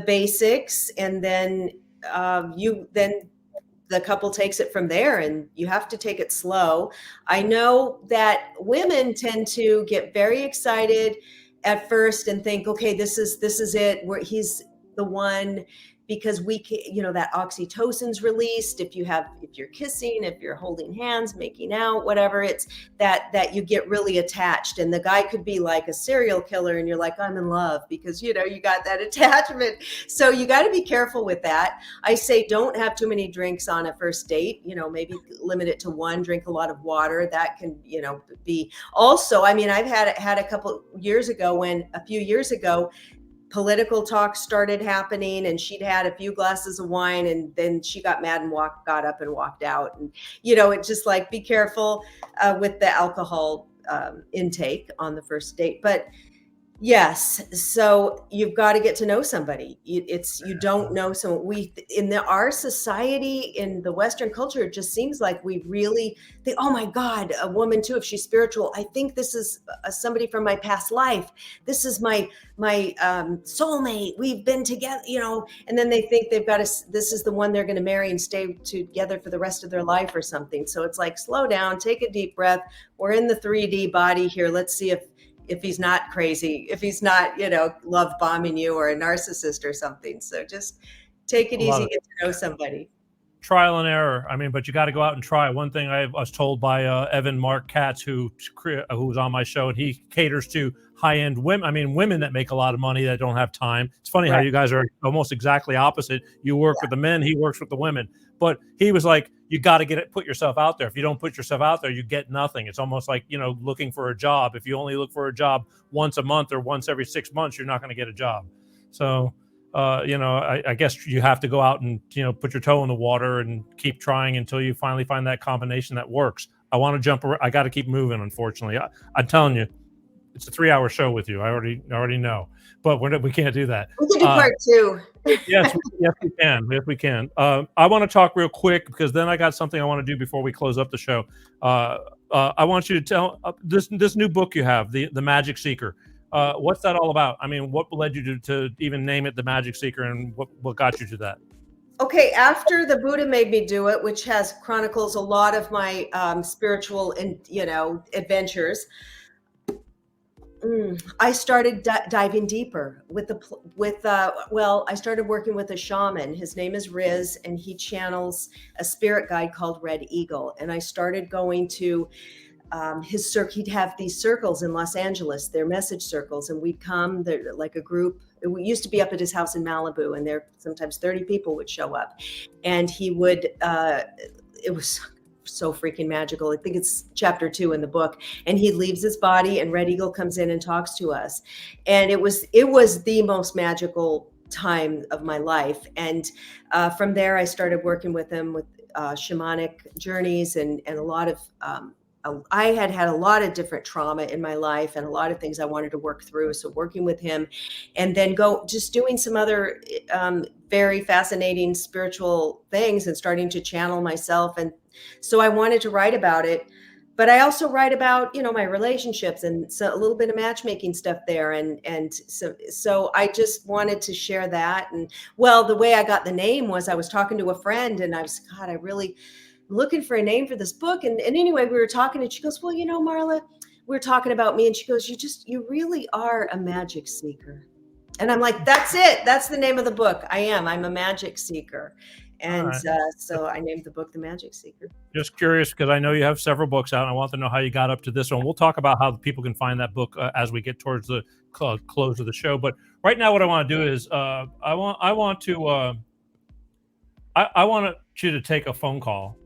basics, and then the couple takes it from there, and you have to take it slow. I know that women tend to get very excited at first and think, okay, this is it. He's the one, because we can, that oxytocin's released if you're kissing, if you're holding hands, making out, whatever. It's that you get really attached, and the guy could be like a serial killer and you're like, I'm in love, because you got that attachment. So you got to be careful with that. I say don't have too many drinks on a first date. Maybe limit it to one. Drink a lot of water. That can be also, I mean, I've had a few years ago political talk started happening, and she'd had a few glasses of wine, and then she got mad and got up and walked out. And it's just like, be careful with the alcohol intake on the first date. But yes, so you've got to get to know somebody. You don't know someone. Our society, in the Western culture, it just seems like we really think, oh my God, a woman too, if she's spiritual, I think this is somebody from my past life. This is my soulmate. We've been together, and then they think this is the one they're going to marry and stay together for the rest of their life or something. So it's like, slow down, take a deep breath. We're in the 3D body here. Let's see if he's not crazy, if he's not, love bombing you or a narcissist or something. So just take it easy, get to know somebody. Trial and error. I mean, but you got to go out and try. One thing I was told by Evan Mark Katz, who was on my show, and he caters to high-end women. I mean, women that make a lot of money that don't have time. It's funny how you guys are almost exactly opposite. You work with the men, he works with the women. But he was like, you got to put yourself out there. If you don't put yourself out there, you get nothing. It's almost like, looking for a job. If you only look for a job once a month or once every 6 months, you're not going to get a job. So, I guess you have to go out and, put your toe in the water and keep trying until you finally find that combination that works. I want to jump around. I got to keep moving, unfortunately. I'm telling you, it's a 3-hour show with you. I already know, but we can't do that. We can do part two. yes, we can. Yes, we can. I want to talk real quick, because then I got something I want to do before we close up the show. I want you to tell this new book you have, the Magic Seeker. What's that all about? I mean, what led you to even name it the Magic Seeker, and what got you to that? Okay, after the Buddha Made Me Do It, which chronicles a lot of my spiritual and adventures, I started diving deeper I started working with a shaman. His name is Riz, and he channels a spirit guide called Red Eagle. And I started going to he'd have these circles in Los Angeles, they're message circles, and we'd come, they're like a group. We used to be up at his house in Malibu, and there sometimes 30 people would show up, and he would, it was so freaking magical. I think it's chapter 2 in the book, and he leaves his body and Red Eagle comes in and talks to us. And it was the most magical time of my life. And from there, I started working with him with shamanic journeys and a lot of, I had a lot of different trauma in my life and a lot of things I wanted to work through. So working with him, and then just doing some other very fascinating spiritual things and starting to channel myself. And so I wanted to write about it, but I also write about, my relationships and so a little bit of matchmaking stuff there. And so I just wanted to share that. And the way I got the name was I was talking to a friend, and I really looking for a name for this book. And anyway, we were talking, and she goes, well, Marla, we're talking about me. And she goes, you really are a magic seeker. And I'm like, that's it. That's the name of the book. I'm a magic seeker. And so I named the book The Magic Seeker. Just curious, because I know you have several books out, and I want to know how you got up to this one. We'll talk about how people can find that book as we get towards the close of the show. But right now, what I want to do is I want you to take a phone call.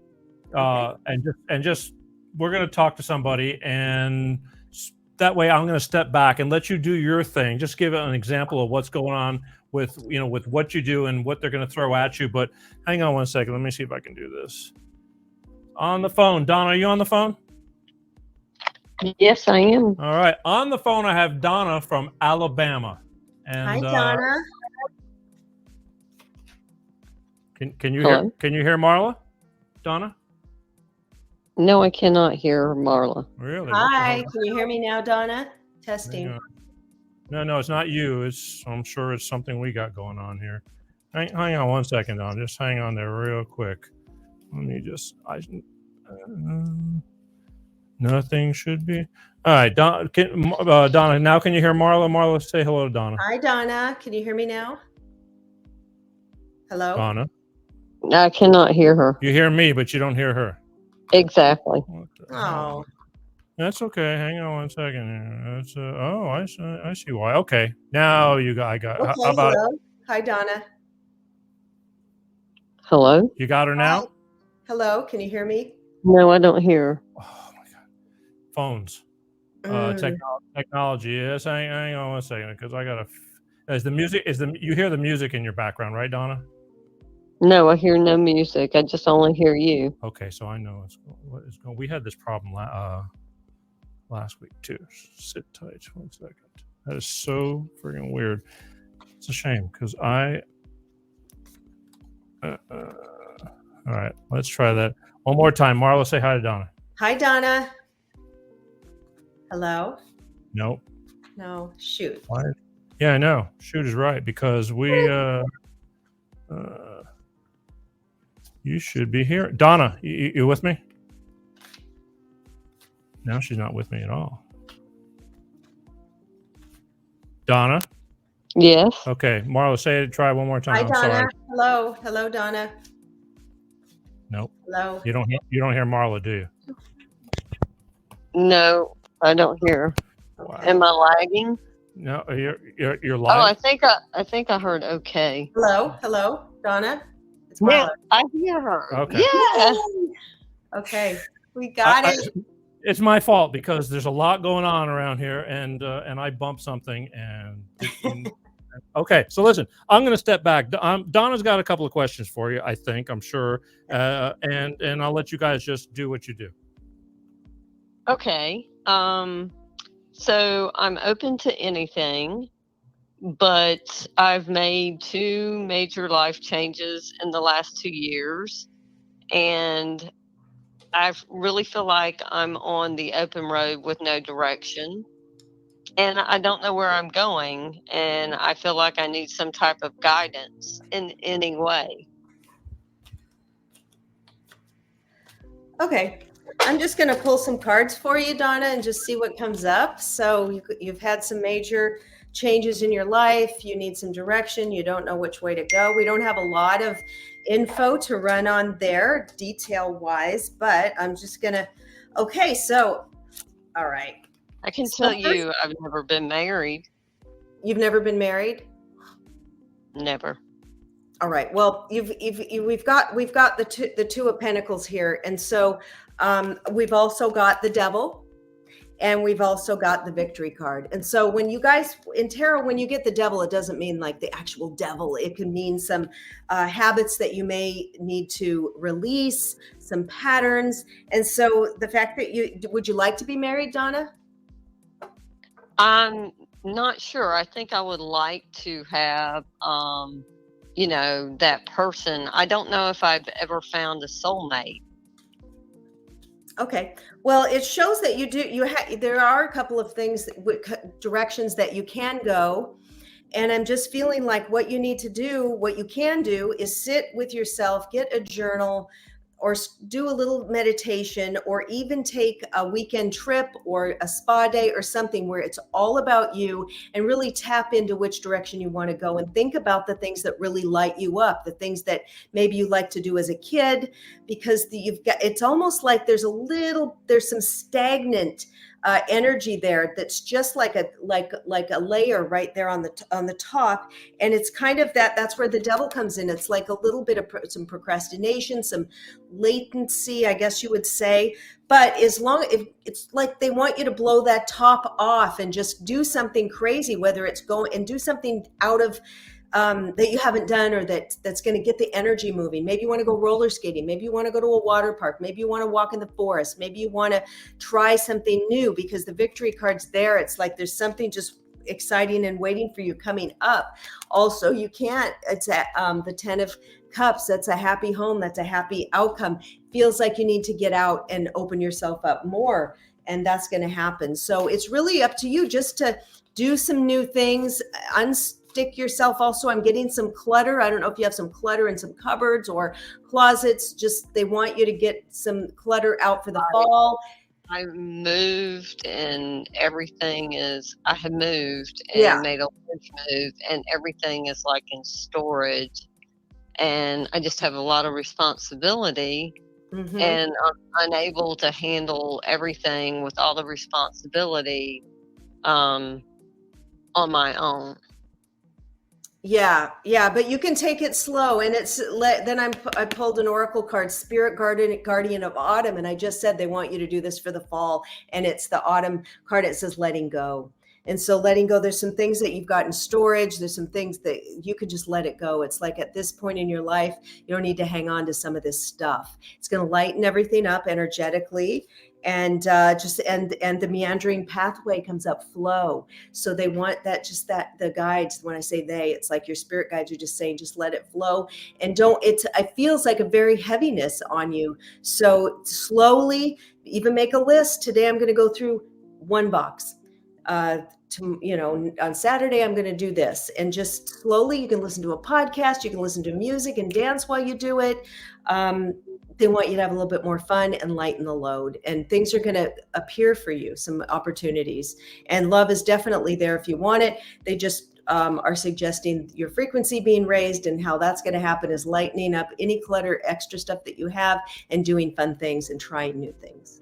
And just we're going to talk to somebody and that way I'm going to step back and let you do your thing. Just give an example of what's going on with what you do and what they're going to throw at you. But hang on one second. Let me see if I can do this. On the phone. Donna, are you on the phone? Yes, I am. All right. On the phone, I have Donna from Alabama. And, Hi, Donna. Can you hear Marla? Donna? No, I cannot hear Marla. Really? Hi. Can you hear me now, Donna? Testing. No, it's not you. I'm sure it's something we got going on here. Hang on one second, Donna. Just hang on there real quick. Let me just. Nothing should be. All right, Donna. Now can you hear Marla? Marla, say hello to Donna. Hi, Donna. Can you hear me now? Hello? Donna. I cannot hear her. You hear me, but you don't hear her. Exactly. Oh. That's okay. Hang on one second. That's I see why. Okay, now I got. Okay, How about hello? Hi, Donna. Hello? you got her now? Hi. Hello, can you hear me? No, I don't hear her. Oh my God. Phones. Mm. Technology. Yes. Hang on one second, because I gotta. You hear the music in your background, right, Donna? No, I hear no music. I just only hear you. Okay, so I know what is going. We had this problem last week too. Sit tight 1 second. That is so freaking weird. It's a shame because I. All right, let's try that one more time. Marla, say hi to Donna. Hi, Donna. Hello? Nope. No, shoot. Why? Yeah, I know. Shoot is right because we. You should be here, Donna. You with me? Now she's not with me at all. Donna. Yes. Okay, Marla, say it. Try one more time. Hi, I'm Donna. sorry. Hello, Donna. Nope. Hello. You don't hear Marla, do you? No, I don't hear her. Wow. Am I lagging? No, you're Oh, live. I think I heard okay. Hello, Donna. It's Yeah, Marla. I hear her. Okay. Yeah. Okay, we got it. It's my fault because there's a lot going on around here, and I bumped something. And okay, so listen, I'm going to step back. Donna's got a couple of questions for you. I think I'm sure, and I'll let you guys just do what you do. Okay. So I'm open to anything, but I've made 2 major life changes in the last 2 years, and I really feel like I'm on the open road with no direction, and I don't know where I'm going, and I feel like I need some type of guidance in any way. Okay, I'm just going to pull some cards for you, Donna, and just see what comes up. So you've had some major changes in your life. You need some direction. You don't know which way to go. We don't have a lot of info to run on there detail wise, but I'm just going to, okay, so, all right. I can tell you I've never been married. You've never been married? Never. All right. Well, we've got the 2 of Pentacles here, and so we've also got the Devil, and we've also got the Victory card. And so when you guys in tarot, when you get the Devil, it doesn't mean like the actual devil. It can mean some habits that you may need to release, some patterns. And so the fact that would you like to be married, Donna? I'm not sure. I think I would like to have that person. I don't know if I've ever found a soulmate. Okay. Well, it shows that you do. There are a couple of things, directions that you can go, and I'm just feeling like what you need to do, what you can do, is sit with yourself, get a journal, or do a little meditation, or even take a weekend trip or a spa day or something where it's all about you, and really tap into which direction you want to go, and think about the things that really light you up, the things that maybe you like to do as a kid, because it's almost like there's some stagnant energy there that's just like a layer right there on the top, and it's kind of that's where the devil comes in. It's like a little bit of some procrastination, some latency, I guess you would say. But as long if it's like they want you to blow that top off and just do something crazy, whether it's go and do something out of that you haven't done, or that's going to get the energy moving. Maybe you want to go roller skating. Maybe you want to go to a water park. Maybe you want to walk in the forest. Maybe you want to try something new, because the victory card's there. It's like there's something just exciting and waiting for you coming up. Also, you can't, it's at the 10 of Cups. That's a happy home. That's a happy outcome. Feels like you need to get out and open yourself up more, and that's going to happen. So it's really up to you just to do some new things, unstick yourself. Also, I'm getting some clutter. I don't know if you have some clutter in some cupboards or closets. Just they want you to get some clutter out for the fall. I moved and everything is, I have moved and made a large move, and everything is like in storage, and I just have a lot of responsibility. And I'm unable to handle everything with all the responsibility on my own. Yeah, but you can take it slow, and it's then I pulled an oracle card, Spirit Guardian of Autumn, and I just said they want you to do this for the fall, and it's the autumn card. It says letting go. And so letting go, there's some things that you've got in storage. There's some things that you could just let it go. It's like at this point in your life, you don't need to hang on to some of this stuff. It's going to lighten everything up energetically. And and the meandering pathway comes up, flow. So they want that, just that the guides, when I say they, it's like your spirit guides are just saying, just let it flow. And it feels like a very heaviness on you. So slowly, even make a list. Today, I'm going to go through one box. On Saturday, I'm going to do this, and just slowly, you can listen to a podcast, you can listen to music and dance while you do it. They want you to have a little bit more fun and lighten the load, and things are going to appear for you, some opportunities, and love is definitely there if you want it. They just are suggesting your frequency being raised, and how that's going to happen is lightening up any clutter, extra stuff that you have, and doing fun things and trying new things.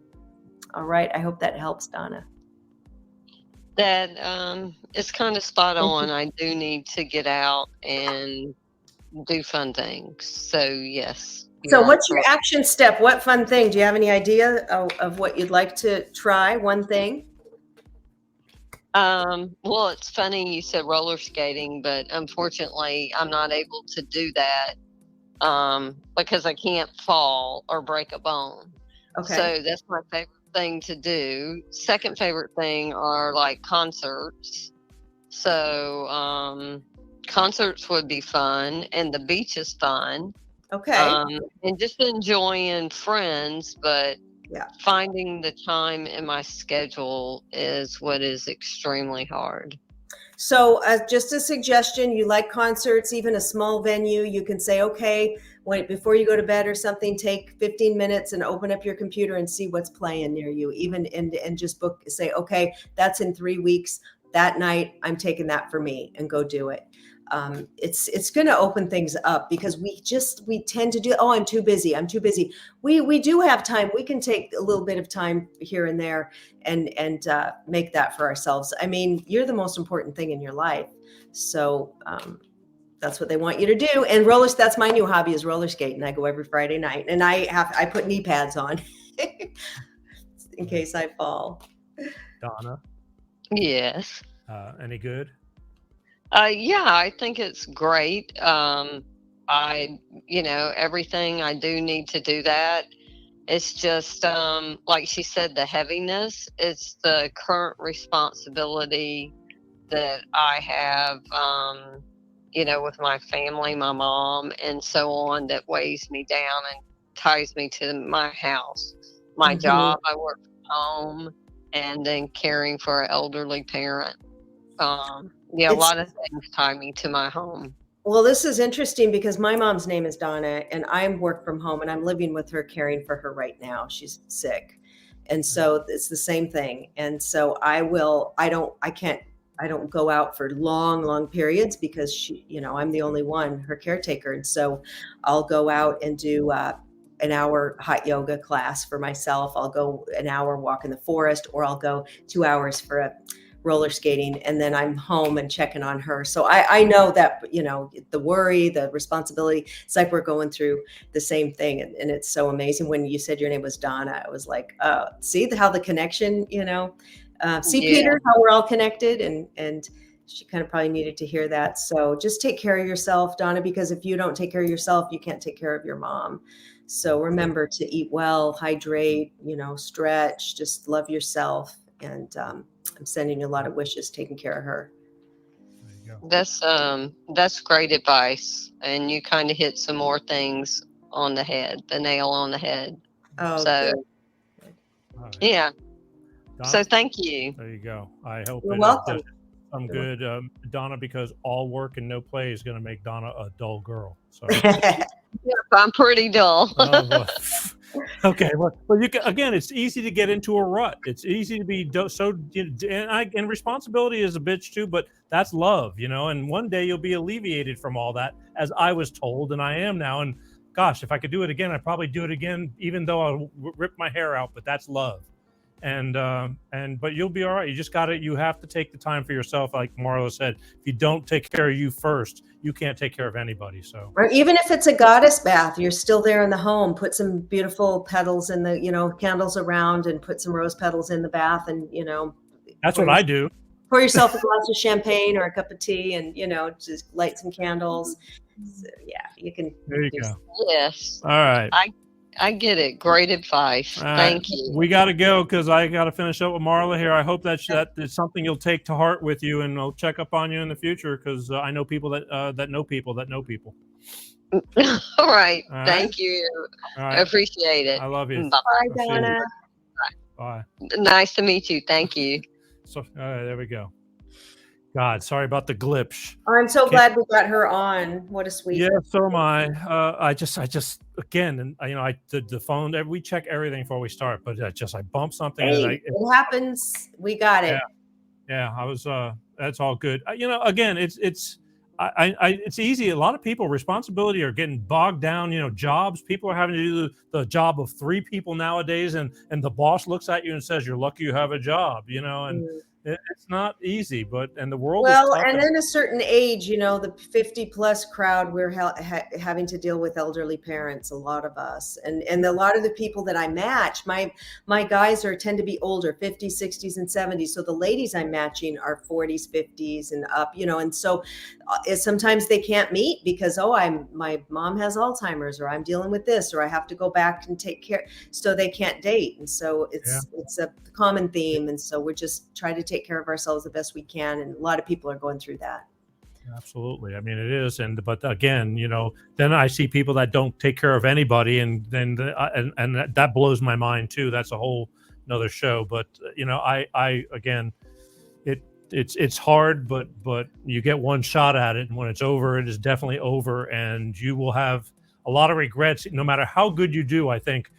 All right. I hope that helps, Donna. That it's kind of spot on. I do need to get out and do fun things. So yes. So what's your action step? What fun thing? Do you have any idea of what you'd like to try? One thing? Well, it's funny you said roller skating, but unfortunately I'm not able to do that because I can't fall or break a bone. Okay. So that's my favorite thing to do. Second favorite thing are like concerts. So concerts would be fun, and the beach is fun. Okay. And just enjoying friends, but finding the time in my schedule is what is extremely hard. So just a suggestion, you like concerts, even a small venue, you can say, okay, before you go to bed or something, take 15 minutes and open up your computer and see what's playing near you, even and just say, okay, that's in 3 weeks. That night, I'm taking that for me, and go do it. It's going to open things up, because we tend to do, oh, I'm too busy. We do have time. We can take a little bit of time here and there and make that for ourselves. I mean, you're the most important thing in your life. So that's what they want you to do. And that's my new hobby, is roller skating. I go every Friday night, and I put knee pads on in case I fall. Donna? Yes. Any good? Yeah, I think it's great. Everything I do need to do that. It's just, like she said, the heaviness. It's the current responsibility that I have, with my family, my mom, and so on, that weighs me down and ties me to my house. My job, I work from home, and then caring for an elderly parent. A lot of things tie me to my home. Well, this is interesting, because my mom's name is Donna, and I work from home, and I'm living with her, caring for her right now. She's sick. And so it's the same thing. And so I don't go out for long periods, because I'm the only one, her caretaker. And so I'll go out and do an hour hot yoga class for myself. I'll go an hour walk in the forest, or I'll go 2 hours for a roller skating, and then I'm home and checking on her. So I know that, the worry, the responsibility, it's like we're going through the same thing. And it's so amazing. When you said your name was Donna, I was like, see how the connection, see, Yeah. Peter, how we're all connected. And she kind of probably needed to hear that. So just take care of yourself, Donna, because if you don't take care of yourself, you can't take care of your mom. So remember to eat well, hydrate, stretch, just love yourself. And I'm sending you a lot of wishes, taking care of her. There you go. That's great advice, and you kind of hit some more things on the head, the nail on the head. Oh, So good. All right. yeah. Donna, So thank you. there you go. I hope You're it welcome. does some good, Donna, because all work and no play is going to make Donna a dull girl. So Yep, I'm pretty dull. well, okay, well, you can, again, it's easy to get into a rut. It's easy to be and responsibility is a bitch too, but that's love, and one day you'll be alleviated from all that, as I was told, and I am now. And gosh, if I could do it again, I'd probably do it again, even though I rip my hair out, but that's love. But you'll be all right. You have to take the time for yourself. Like Marla said, if you don't take care of you first, you can't take care of anybody. So, or even if it's a goddess bath, you're still there in the home. Put some beautiful petals in the, candles around, and put some rose petals in the bath, and that's what I do. pour yourself a glass of champagne or a cup of tea, and just light some candles. So, yeah, you can. There you go. Yes. All right. I get it. Great advice. Thank you. We got to go because I got to finish up with Marla here. I hope that is something you'll take to heart with you, and I'll check up on you in the future because I know people that know people that know people. All right. All right. Thank you. All right. I appreciate it. I love you. Bye. Bye, Donna. Bye. Nice to meet you. Thank you. So, all right, there we go. God, sorry about the glitch. I'm so glad we got her on. What a sweet. Yeah, so am I. I just again, and the phone. We check everything before we start, but I bumped something. Hey, it happens. We got it. Yeah, I was. That's all good. Again, it's easy. A lot of people responsibility are getting bogged down. Jobs. People are having to do the job of 3 people nowadays, and the boss looks at you and says, "You're lucky you have a job." And it's not easy, and the world is tough. And then a certain age, the 50 plus crowd, we're having to deal with elderly parents, a lot of us. And a lot of the people that I match, my guys tend to be older, 50s, 60s, and 70s. So the ladies I'm matching are 40s, 50s and up, and so sometimes they can't meet because, my mom has Alzheimer's, or I'm dealing with this, or I have to go back and take care. So they can't date. And so it's a common theme. And so we're just trying to take care of ourselves the best we can. And a lot of people are going through that. Absolutely. I mean, it is. But again, then I see people that don't take care of anybody. And then that blows my mind too. That's a whole another show. But, I again, it's hard, but you get one shot at it. And when it's over, it is definitely over. And you will have a lot of regrets. No matter how good you do, I think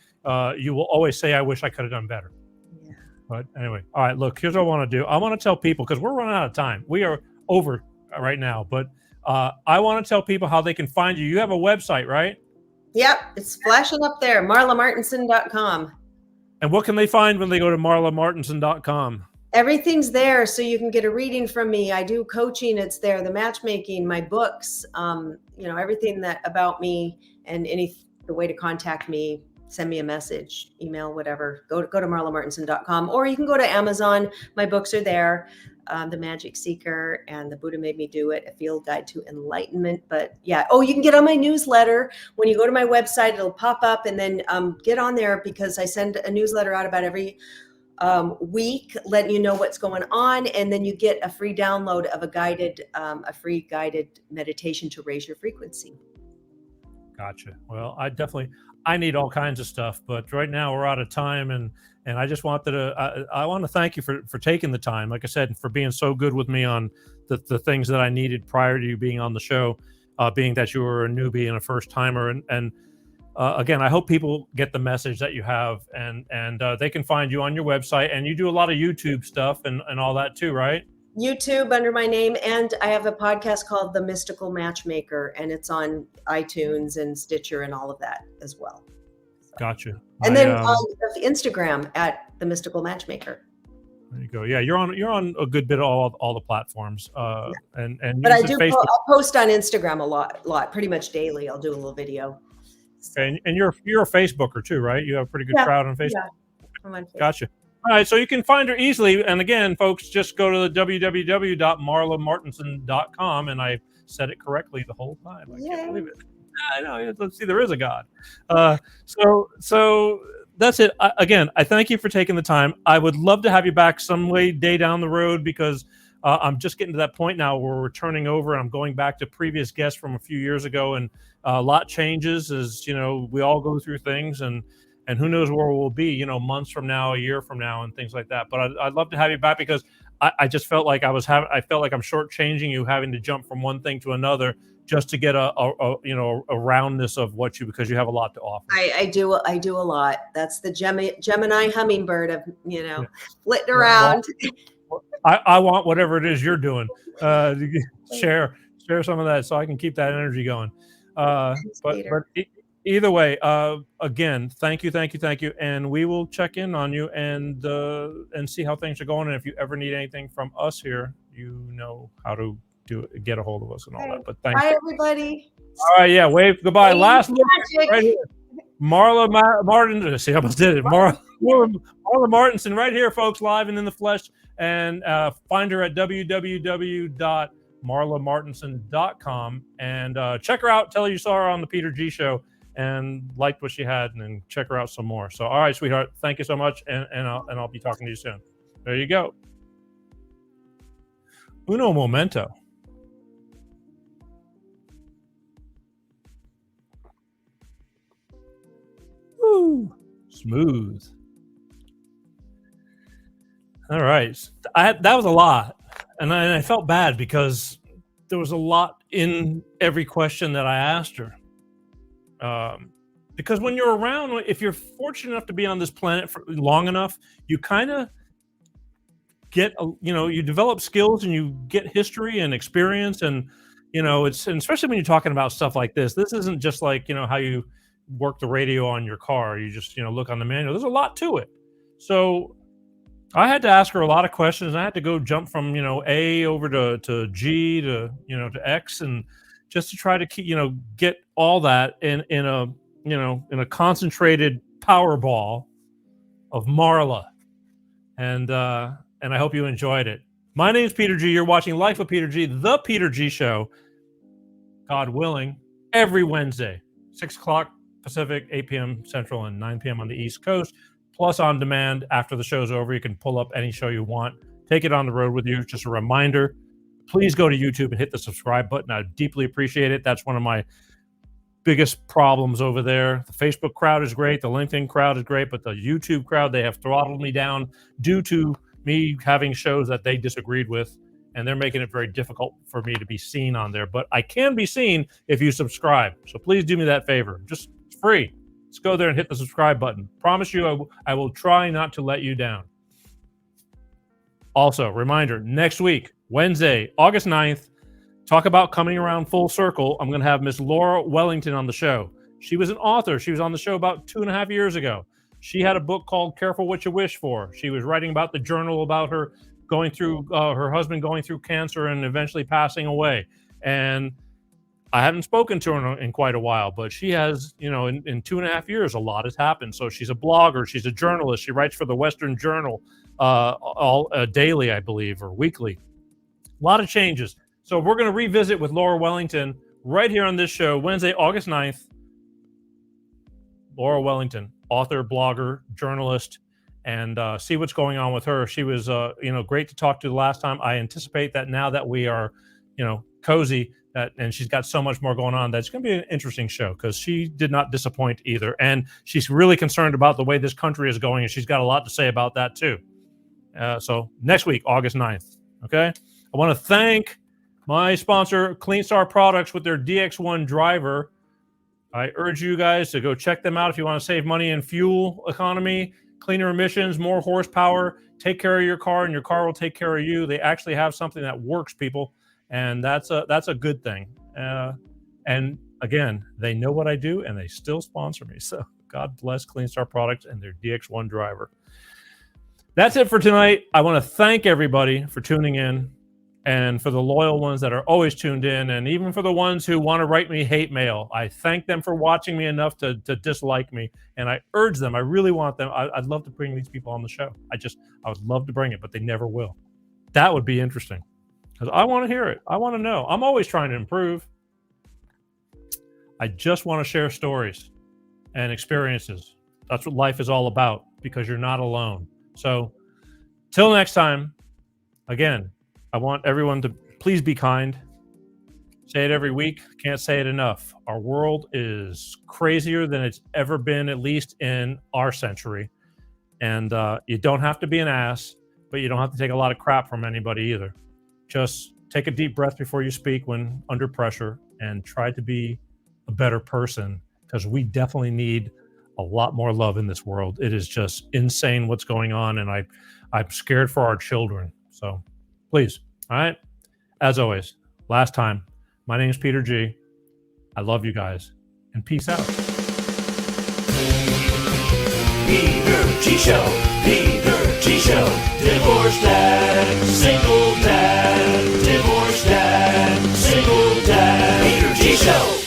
you will always say, I wish I could have done better. Yeah. But anyway, all right, look, here's what I want to do. I want to tell people, because we're running out of time. We are over right now, but I want to tell people how they can find you. You have a website, right? Yep, it's flashing up there, marlamartenson.com. And what can they find when they go to marlamartenson.com? Everything's there, so you can get a reading from me. I do coaching. It's there. The matchmaking, my books, everything that about me, and the way to contact me. Send me a message, email, whatever. Go to marlamartenson.com, or you can go to Amazon. My books are there. The Magic Seeker and The Buddha Made Me Do It, A Field Guide to Enlightenment. But yeah, you can get on my newsletter. When you go to my website, it'll pop up, and then get on there, because I send a newsletter out about every week, letting you know what's going on. And then you get a free download of a free guided meditation to raise your frequency. Gotcha. Well, I need all kinds of stuff, but right now we're out of time, and I just wanted to I want to thank you for taking the time, like I said, and for being so good with me on the things that I needed prior to you being on the show, being that you were a newbie and a first timer, and again, I hope people get the message that you have, and they can find you on your website, and you do a lot of YouTube stuff and all that too, right? YouTube under my name, and I have a podcast called The Mystical Matchmaker, and it's on iTunes and Stitcher and all of that as well. Gotcha. And then Instagram at the Mystical Matchmaker. There you go. Yeah, you're on a good bit of all the platforms. And But I use do Facebook. I'll post on Instagram a lot, pretty much daily. I'll do a little video. Okay, and you're a Facebooker too, right? You have a pretty good crowd on Facebook. Yeah, I'm on Facebook. Gotcha. All right, so you can find her easily. And again, folks, just go to the www.marlamartenson.com, and I said it correctly the whole time. I can't believe it. I know. Let's see, there is a God. So that's it. Again, I thank you for taking the time. I would love to have you back some day down the road, because I'm just getting to that point now where we're turning over and I'm going back to previous guests from a few years ago, and a lot changes as we all go through things, and who knows where we'll be months from now, a year from now, and things like that. But I'd love to have you back, because I just felt like I felt like I'm shortchanging you, having to jump from one thing to another just to get a roundness of because you have a lot to offer. I do a lot. That's the Gemini hummingbird of flitting around. I want whatever it is you're doing. Share some of that so I can keep that energy going. But either way, again, thank you, and we will check in on you and see how things are going. And if you ever need anything from us here, you know how to get a hold of us and all that. But thank you. Bye, everybody. All right, yeah, wave goodbye. Wave Last look magic. right here. Marla Martin. See, I almost did it. Marla Martenson right here, folks, live and in the flesh. And find her at www.marlamartenson.com and check her out. Tell her you saw her on the Peter G Show and liked what she had, and then check her out some more. So, all right, sweetheart, thank you so much, and I'll be talking to you soon. There you go. Uno momento. Woo, smooth. All right, that was a lot, and I felt bad because there was a lot in every question that I asked her. Because when you're around, if you're fortunate enough to be on this planet for long enough, you kind of get, you develop skills and you get history and experience, and and especially when you're talking about stuff like this. This isn't just like how you work the radio on your car. You just look on the manual. There's a lot to it. So I had to ask her a lot of questions. I had to go jump from A over to G to to X, and just to try to keep get all that in a in a concentrated Powerball of Marla, and I hope you enjoyed it. My name is Peter G. You're watching Life of Peter G, the Peter G Show. God willing, every Wednesday, 6 o'clock Pacific, 8 p.m. Central, and 9 p.m. on the East Coast. Plus on demand after the show's over. You can pull up any show you want, take it on the road with you. Just a reminder, please go to YouTube and hit the subscribe button. I deeply appreciate it. That's one of my biggest problems over there. The Facebook crowd is great. The LinkedIn crowd is great. But the YouTube crowd, they have throttled me down due to me having shows that they disagreed with. And they're making it very difficult for me to be seen on there. But I can be seen if you subscribe. So please do me that favor. Just it's free. Let's go there and hit the subscribe button. Promise you, I will try not to let you down. Also, reminder, next week, Wednesday, August 9th, talk about coming around full circle. I'm going to have Miss Laura Wellington on the show. She was an author. She was on the show about 2.5 years ago. She had a book called Careful What You Wish For. She was writing about the journal about her going through, her husband going through cancer and eventually passing away. And I haven't spoken to her in quite a while, but she has, in 2.5 years, a lot has happened. So she's a blogger. She's a journalist. She writes for the Western Journal daily, I believe, or weekly. A lot of changes. So we're going to revisit with Laura Wellington right here on this show, Wednesday, August 9th. Laura Wellington, author, blogger, journalist, and see what's going on with her. She was, great to talk to the last time. I anticipate that now that we are, cozy, and she's got so much more going on, that's going to be an interesting show, because she did not disappoint either. And she's really concerned about the way this country is going, and she's got a lot to say about that too. So next week, August 9th. Okay. I want to thank my sponsor, Clean Star Products, with their DX1 driver. I urge you guys to go check them out if you want to save money in fuel economy, cleaner emissions, more horsepower. Take care of your car, and your car will take care of you. They actually have something that works, people, and that's a good thing. And again, they know what I do, and they still sponsor me. So God bless Clean Star Products and their DX1 driver. That's it for tonight. I want to thank everybody for tuning in, and for the loyal ones that are always tuned in, and even for the ones who want to write me hate mail. I thank them for watching me enough to dislike me, and I urge them. I really want them. I'd love to bring these people on the show. I would love to bring it, but they never will. That would be interesting, because I want to hear it. I want to know. I'm always trying to improve. I just want to share stories and experiences. That's what life is all about, because you're not alone. So till next time, again, I want everyone to please be kind. Say it every week. Can't say it enough. Our world is crazier than it's ever been, at least in our century. And you don't have to be an ass, but you don't have to take a lot of crap from anybody either. Just take a deep breath before you speak when under pressure, and try to be a better person, because we definitely need a lot more love in this world. It is just insane what's going on, and I'm scared for our children. So please, all right? As always, last time, my name is Peter G. I love you guys, and peace out. Peter G Show, Peter G Show, divorce dad, single dad, divorce dad, single dad, Peter G Show.